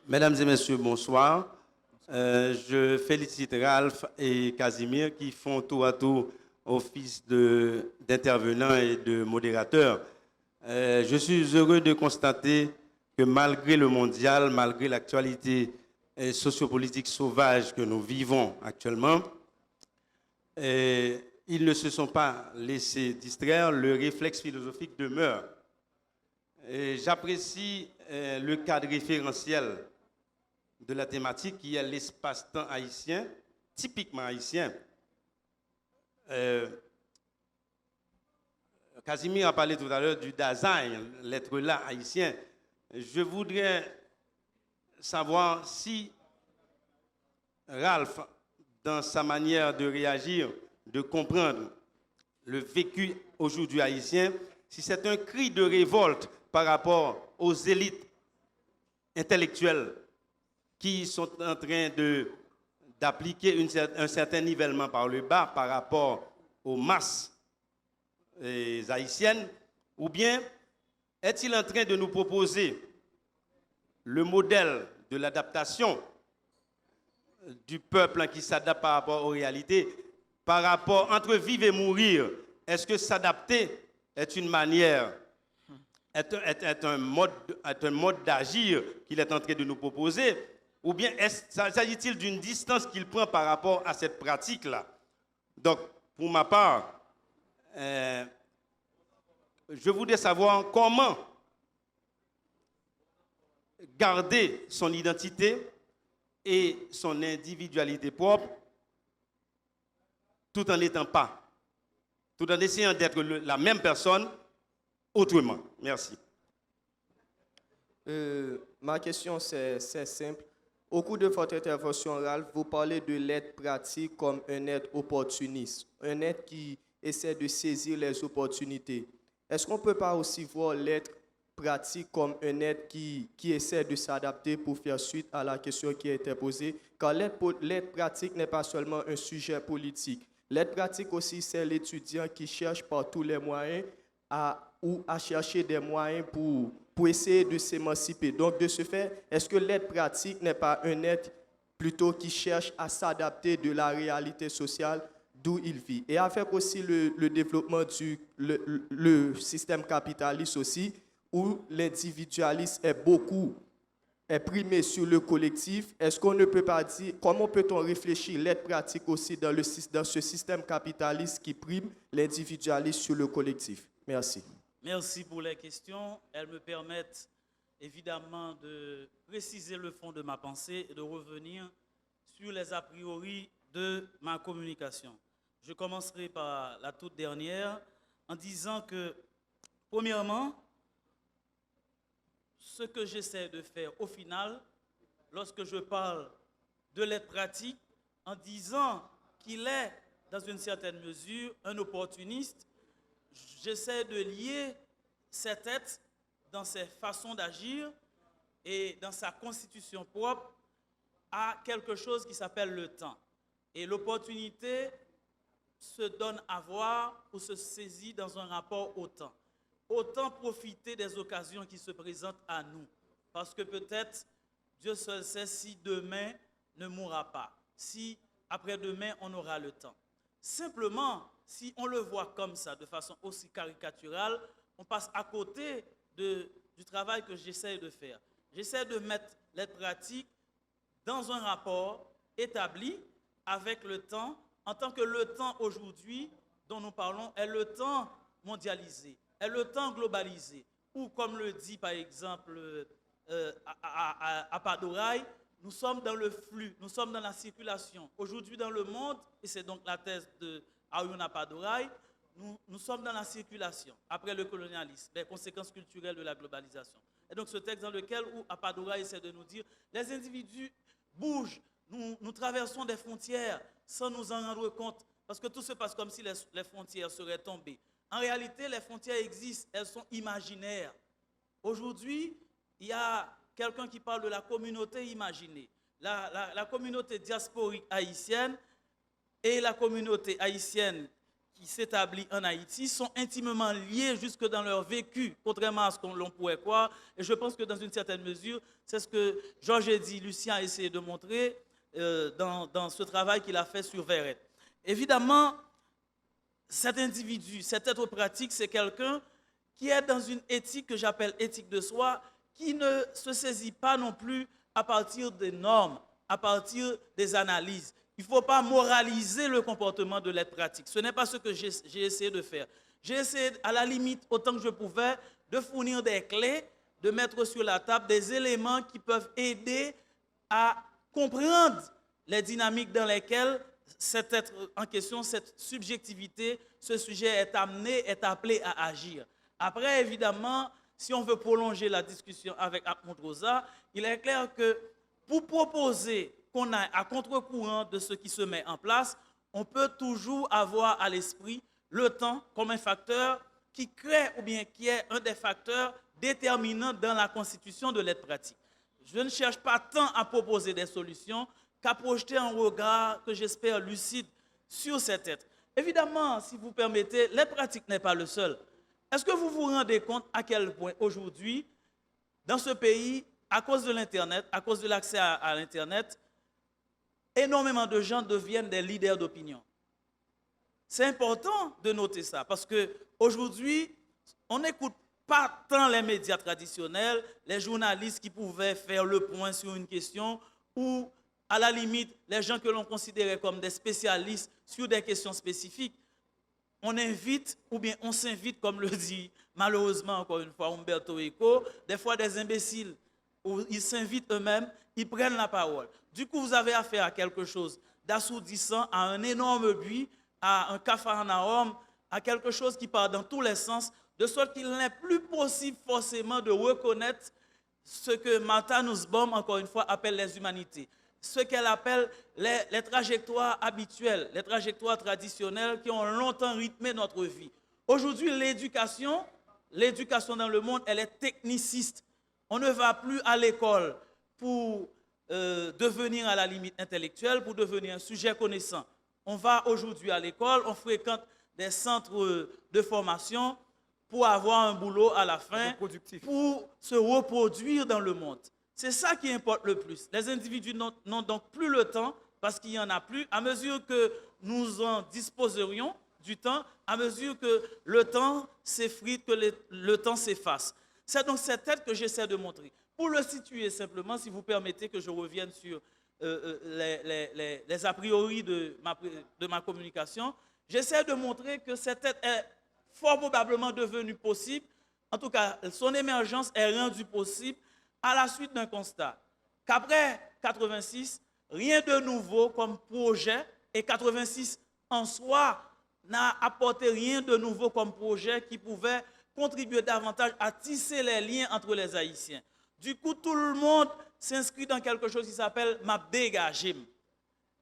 Mesdames et messieurs, bonsoir. Je félicite Ralph et Casimir qui font tour à tour office d'intervenants et de modérateurs. Je suis heureux de constater que malgré le mondial, malgré l'actualité sociopolitique sauvage que nous vivons actuellement, ils ne se sont pas laissés distraire, le réflexe philosophique demeure. J'apprécie le cadre référentiel de la thématique qui est l'espace-temps haïtien, typiquement haïtien. Casimir a parlé tout à l'heure du Dasein, l'être là haïtien. Je voudrais savoir si Ralph, dans sa manière de réagir, de comprendre le vécu aujourd'hui haïtien, si c'est un cri de révolte par rapport aux élites intellectuelles qui sont en train d'appliquer un certain nivellement par le bas par rapport aux masses haïtiennes, ou bien est-il en train de nous proposer le modèle de l'adaptation du peuple qui s'adapte par rapport aux réalités, par rapport entre vivre et mourir? Est-ce que s'adapter est une manière, est un mode d'agir qu'il est en train de nous proposer? Ou bien s'agit-il d'une distance qu'il prend par rapport à cette pratique-là? Donc, pour ma part, je voudrais savoir comment garder son identité et son individualité propre tout en n'étant pas, tout en essayant d'être la même personne autrement. Merci. Ma question, c'est simple. Au cours de votre intervention orale, vous parlez de l'aide pratique comme un aide opportuniste, un aide qui essaie de saisir les opportunités. Est-ce qu'on ne peut pas aussi voir l'aide pratique comme un aide qui essaie de s'adapter pour faire suite à la question qui a été posée? Car l'aide pratique n'est pas seulement un sujet politique. L'aide pratique aussi, c'est l'étudiant qui cherche par tous les moyens à chercher des moyens pour essayer de s'émanciper. Donc, de ce fait, est-ce que l'aide pratique n'est pas un aide plutôt qui cherche à s'adapter de la réalité sociale d'où il vit? Et avec aussi le développement le système capitaliste aussi, où l'individualisme est primé sur le collectif, est-ce qu'on ne peut pas dire, comment peut-on réfléchir l'aide pratique aussi dans ce système capitaliste qui prime l'individualisme sur le collectif? Merci. Merci pour les questions. Elles me permettent évidemment de préciser le fond de ma pensée et de revenir sur les a priori de ma communication. Je commencerai par la toute dernière en disant que, premièrement, ce que j'essaie de faire au final, lorsque je parle de l'aide pratique, en disant qu'il est, dans une certaine mesure, un opportuniste, j'essaie de lier cette aide dans ses façons d'agir et dans sa constitution propre à quelque chose qui s'appelle le temps. Et l'opportunité se donne à voir ou se saisit dans un rapport au temps. Autant profiter des occasions qui se présentent à nous. Parce que peut-être, Dieu seul sait si demain ne mourra pas, si après-demain on aura le temps. Simplement, si on le voit comme ça, de façon aussi caricaturale, on passe à côté du travail que j'essaie de faire. J'essaie de mettre l'aide pratique dans un rapport établi avec le temps, en tant que le temps aujourd'hui dont nous parlons est le temps mondialisé, est le temps globalisé, ou comme le dit par exemple Apadorai, nous sommes dans le flux, nous sommes dans la circulation. Aujourd'hui dans le monde, et c'est donc la thèse de Arun Apadorai, nous sommes dans la circulation, après le colonialisme, les conséquences culturelles de la globalisation. Et donc ce texte dans lequel Apadorai essaie de nous dire, les individus bougent, nous traversons des frontières sans nous en rendre compte, parce que tout se passe comme si les frontières seraient tombées. En réalité, les frontières existent, elles sont imaginaires. Aujourd'hui, il y a quelqu'un qui parle de la communauté imaginée. La communauté diasporique haïtienne et la communauté haïtienne qui s'établit en Haïti sont intimement liés jusque dans leur vécu, contrairement à ce qu'on l'on pourrait croire. Et je pense que dans une certaine mesure, c'est ce que Georges Eddy Lucien a essayé de montrer dans ce travail qu'il a fait sur Verret. Évidemment, cet individu, cet être pratique, c'est quelqu'un qui est dans une éthique que j'appelle éthique de soi, qui ne se saisit pas non plus à partir des normes, à partir des analyses. Il ne faut pas moraliser le comportement de l'être pratique. Ce n'est pas ce que j'ai essayé de faire. J'ai essayé, à la limite, autant que je pouvais, de fournir des clés, de mettre sur la table des éléments qui peuvent aider à comprendre les dynamiques dans lesquelles cet être en question, cette subjectivité, ce sujet est amené, est appelé à agir. Après, évidemment, si on veut prolonger la discussion avec Montrosa, il est clair que pour proposer qu'on aille à contre-courant de ce qui se met en place, on peut toujours avoir à l'esprit le temps comme un facteur qui crée ou bien qui est un des facteurs déterminants dans la constitution de l'être pratique. Je ne cherche pas tant à proposer des solutions qu'à projeter un regard que j'espère lucide sur cet être. Évidemment, si vous permettez, l'être pratique n'est pas le seul. Est-ce que vous vous rendez compte à quel point aujourd'hui, dans ce pays, à cause de l'Internet, à cause de l'accès à l'Internet, énormément de gens deviennent des leaders d'opinion. C'est important de noter ça, parce qu'aujourd'hui, on n'écoute pas tant les médias traditionnels, les journalistes qui pouvaient faire le point sur une question, ou à la limite, les gens que l'on considérait comme des spécialistes sur des questions spécifiques. On invite, ou bien on s'invite, comme le dit malheureusement encore une fois Umberto Eco, des fois des imbéciles, où ils s'invitent eux-mêmes, ils prennent la parole. Du coup, vous avez affaire à quelque chose d'assourdissant, à un énorme bruit, à un capharnaüm, à quelque chose qui part dans tous les sens, de sorte qu'il n'est plus possible forcément de reconnaître ce que Martha Nussbaum, encore une fois, appelle les humanités. Ce qu'elle appelle les trajectoires habituelles, les trajectoires traditionnelles qui ont longtemps rythmé notre vie. Aujourd'hui, l'éducation dans le monde, elle est techniciste. On ne va plus à l'école pour devenir à la limite intellectuelle, pour devenir un sujet connaissant. On va aujourd'hui à l'école, on fréquente des centres de formation pour avoir un boulot à la fin, pour se reproduire dans le monde. C'est ça qui importe le plus. Les individus n'ont donc plus le temps, parce qu'il n'y en a plus, à mesure que nous en disposerions du temps, à mesure que le temps s'effrite, que le temps s'efface. C'est donc cette tête que j'essaie de montrer. Pour le situer simplement, si vous permettez que je revienne sur les a priori de ma communication, j'essaie de montrer que cette tête est fort probablement devenue possible. En tout cas, son émergence est rendue possible à la suite d'un constat qu'après 86, rien de nouveau comme projet, et 86 en soi n'a apporté rien de nouveau comme projet qui pouvait contribuer davantage à tisser les liens entre les Haïtiens. Du coup, tout le monde s'inscrit dans quelque chose qui s'appelle Mabdégagem.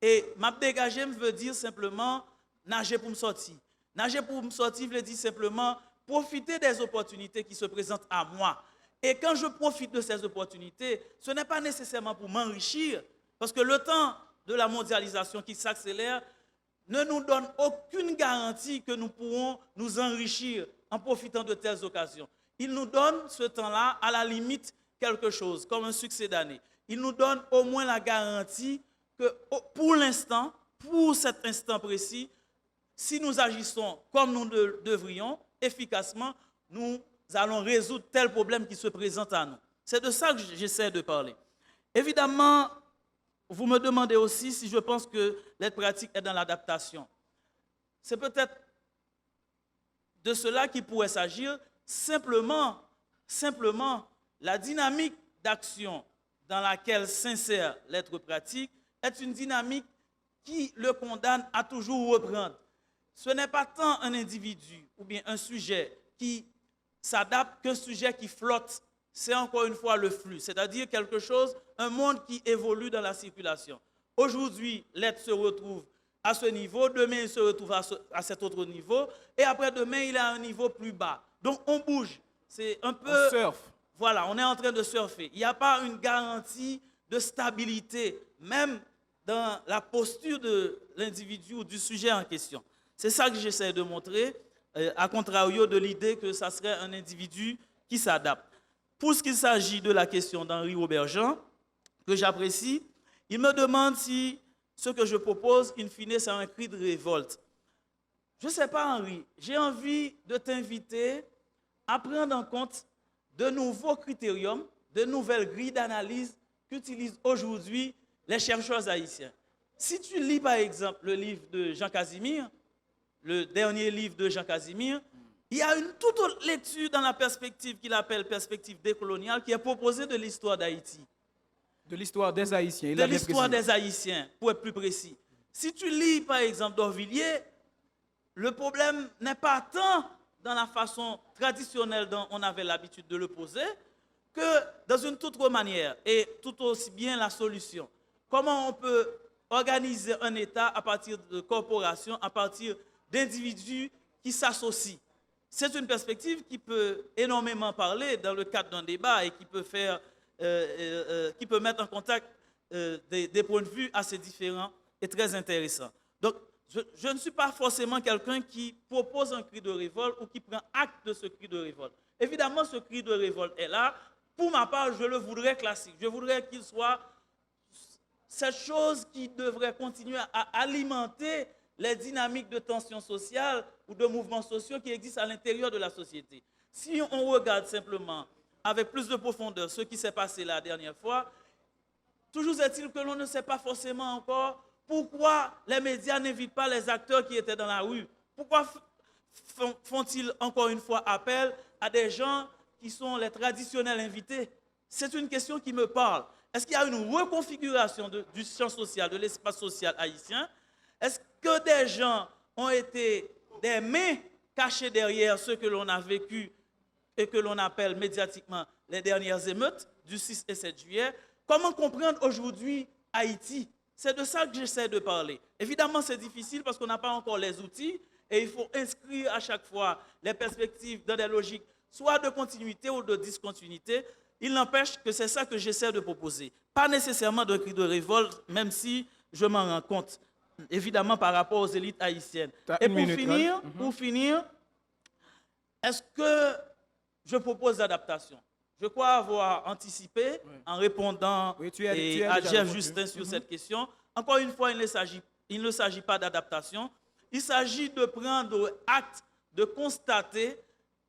Et Mabdégagem veut dire simplement nager pour me sortir. Nager pour me sortir veut dire simplement profiter des opportunités qui se présentent à moi. Et quand je profite de ces opportunités, ce n'est pas nécessairement pour m'enrichir, parce que le temps de la mondialisation qui s'accélère ne nous donne aucune garantie que nous pourrons nous enrichir en profitant de telles occasions. Il nous donne ce temps-là, à la limite, quelque chose, comme un succès d'année. Il nous donne au moins la garantie que pour l'instant, pour cet instant précis, si nous agissons comme nous le devrions, efficacement, nous allons résoudre tel problème qui se présente à nous. C'est de ça que j'essaie de parler. Évidemment, vous me demandez aussi si je pense que l'être pratique est dans l'adaptation. C'est peut-être de cela qu'il pourrait s'agir. Simplement, la dynamique d'action dans laquelle s'insère l'être pratique est une dynamique qui le condamne à toujours reprendre. Ce n'est pas tant un individu ou bien un sujet qui s'adapte qu'un sujet qui flotte. C'est encore une fois le flux, c'est-à-dire quelque chose, un monde qui évolue dans la circulation. Aujourd'hui, l'être se retrouve à ce niveau, demain il se retrouve à cet autre niveau, et après-demain il est à un niveau plus bas. Donc on bouge, c'est un peu... On surfe. Voilà, on est en train de surfer. Il n'y a pas une garantie de stabilité, même dans la posture de l'individu ou du sujet en question. C'est ça que j'essaie de montrer, à contrario de l'idée que ça serait un individu qui s'adapte. Pour ce qu'il s'agit de la question d'Henri Auberjean, que j'apprécie, il me demande si ce que je propose, in fine, c'est un cri de révolte. Je ne sais pas, Henri, j'ai envie de t'inviter à prendre en compte de nouveaux critériums, de nouvelles grilles d'analyse qu'utilisent aujourd'hui les chercheurs haïtiens. Si tu lis par exemple le livre de Jean Casimir, le dernier livre de Jean Casimir, il y a une toute autre lecture dans la perspective qu'il appelle perspective décoloniale qui est proposée de l'histoire d'Haïti. De l'histoire des Haïtiens. De l'histoire des Haïtiens, pour être plus précis. Si tu lis par exemple d'Orvilliers, le problème n'est pas tant dans la façon traditionnelle dont on avait l'habitude de le poser, que dans une toute autre manière, et tout aussi bien la solution. Comment on peut organiser un État à partir de corporations, à partir d'individus qui s'associent. C'est une perspective qui peut énormément parler dans le cadre d'un débat et qui peut faire, qui peut mettre en contact des points de vue assez différents et très intéressants. Donc, je ne suis pas forcément quelqu'un qui propose un cri de révolte ou qui prend acte de ce cri de révolte. Évidemment, ce cri de révolte est là. Pour ma part, je le voudrais classique. Je voudrais qu'il soit cette chose qui devrait continuer à alimenter les dynamiques de tension sociale ou de mouvements sociaux qui existent à l'intérieur de la société. Si on regarde simplement avec plus de profondeur ce qui s'est passé la dernière fois, toujours est-il que l'on ne sait pas forcément encore pourquoi les médias n'invitent pas les acteurs qui étaient dans la rue. Pourquoi font-ils encore une fois appel à des gens qui sont les traditionnels invités? C'est une question qui me parle. Est-ce qu'il y a une reconfiguration du champ social, de l'espace social haïtien? Est-ce que des gens ont été des mains cachées derrière ce que l'on a vécu et que l'on appelle médiatiquement les dernières émeutes du 6 et 7 juillet? Comment comprendre aujourd'hui Haïti? C'est de ça que j'essaie de parler. Évidemment, c'est difficile parce qu'on n'a pas encore les outils et il faut inscrire à chaque fois les perspectives dans des logiques soit de continuité ou de discontinuité. Il n'empêche que c'est ça que j'essaie de proposer. Pas nécessairement d'un cri de révolte, même si je m'en rends compte, évidemment par rapport aux élites haïtiennes. Et pour finir, est-ce que je propose l'adaptation? Je crois avoir anticipé en répondant à Jeff Justin sur cette question. Encore une fois, il ne s'agit pas d'adaptation. Il s'agit de prendre acte, de constater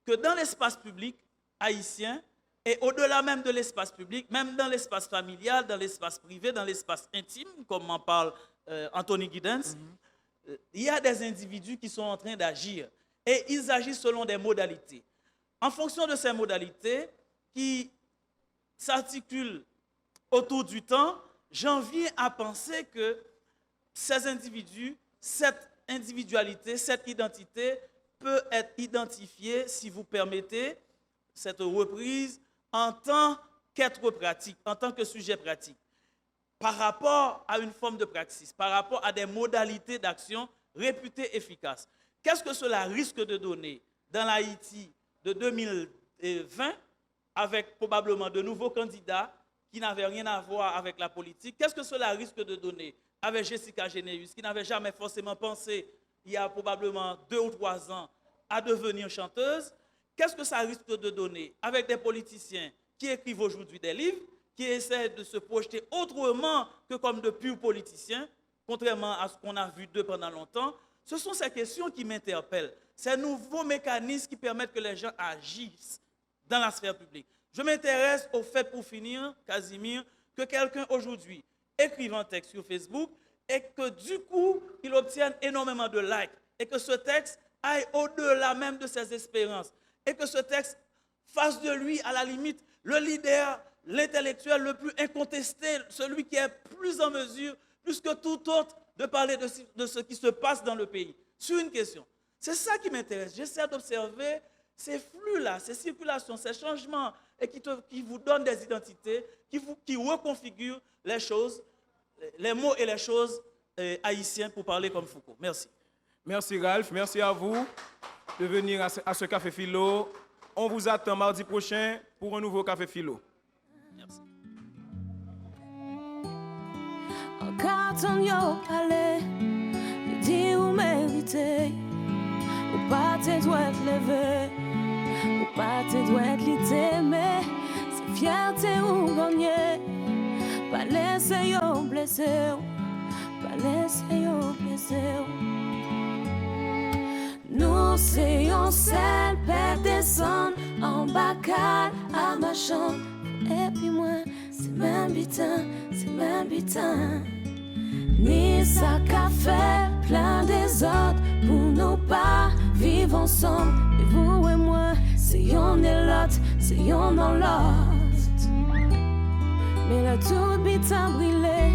que dans l'espace public haïtien, et au-delà même de l'espace public, même dans l'espace familial, dans l'espace privé, dans l'espace intime, comme en parle Anthony Giddens, il y a des individus qui sont en train d'agir. Et ils agissent selon des modalités. En fonction de ces modalités, qui s'articulent autour du temps, j'en viens à penser que ces individus, cette individualité, cette identité peut être identifiée, si vous permettez, cette reprise, en tant qu'être pratique, en tant que sujet pratique, par rapport à une forme de praxis, par rapport à des modalités d'action réputées efficaces. Qu'est-ce que cela risque de donner dans l'Haïti de 2020, avec probablement de nouveaux candidats qui n'avaient rien à voir avec la politique? Qu'est-ce que cela risque de donner avec Jessica Généus, qui n'avait jamais forcément pensé, il y a probablement 2 ou 3 ans, à devenir chanteuse? Qu'est-ce que ça risque de donner avec des politiciens qui écrivent aujourd'hui des livres, qui essaient de se projeter autrement que comme de purs politiciens, contrairement à ce qu'on a vu d'eux pendant longtemps? Ce sont ces questions qui m'interpellent, ces nouveaux mécanismes qui permettent que les gens agissent dans la sphère publique. Je m'intéresse au fait, pour finir, Casimir, que quelqu'un aujourd'hui écrive un texte sur Facebook et que du coup, il obtienne énormément de likes et que ce texte aille au-delà même de ses espérances et que ce texte fasse de lui, à la limite, le leader, l'intellectuel le plus incontesté, celui qui est plus en mesure, plus que tout autre, de parler de ce qui se passe dans le pays, sur une question. C'est ça qui m'intéresse. J'essaie d'observer ces flux-là, ces circulations, ces changements, et qui vous donnent des identités, qui reconfigurent les choses, les mots et les choses haïtiens, pour parler comme Foucault. Merci. Merci Ralph, merci à vous de venir à ce Café Philo. On vous attend mardi prochain pour un nouveau Café Philo. Merci. En carton yo palais, dit ou mérité. doit te lever, ou pas te doit t'aimer. C'est fierté ou gagner, pas laisser yo blesser, pas laisser yo blesser. Nous c'est un seul père descend en bacard à ma chambre. Et puis moi, c'est même bitin. Ni ça qu'a fait plein des autres pour nous pas vivre ensemble. Mais vous et moi, c'est yon et l'autre, c'est yon dans l'autre. Mais là tout bitin brûlé,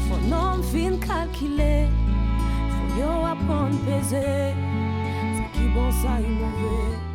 faut non fin calculer, faut yo apprendre peser. C'est qui bon ça y mauvais.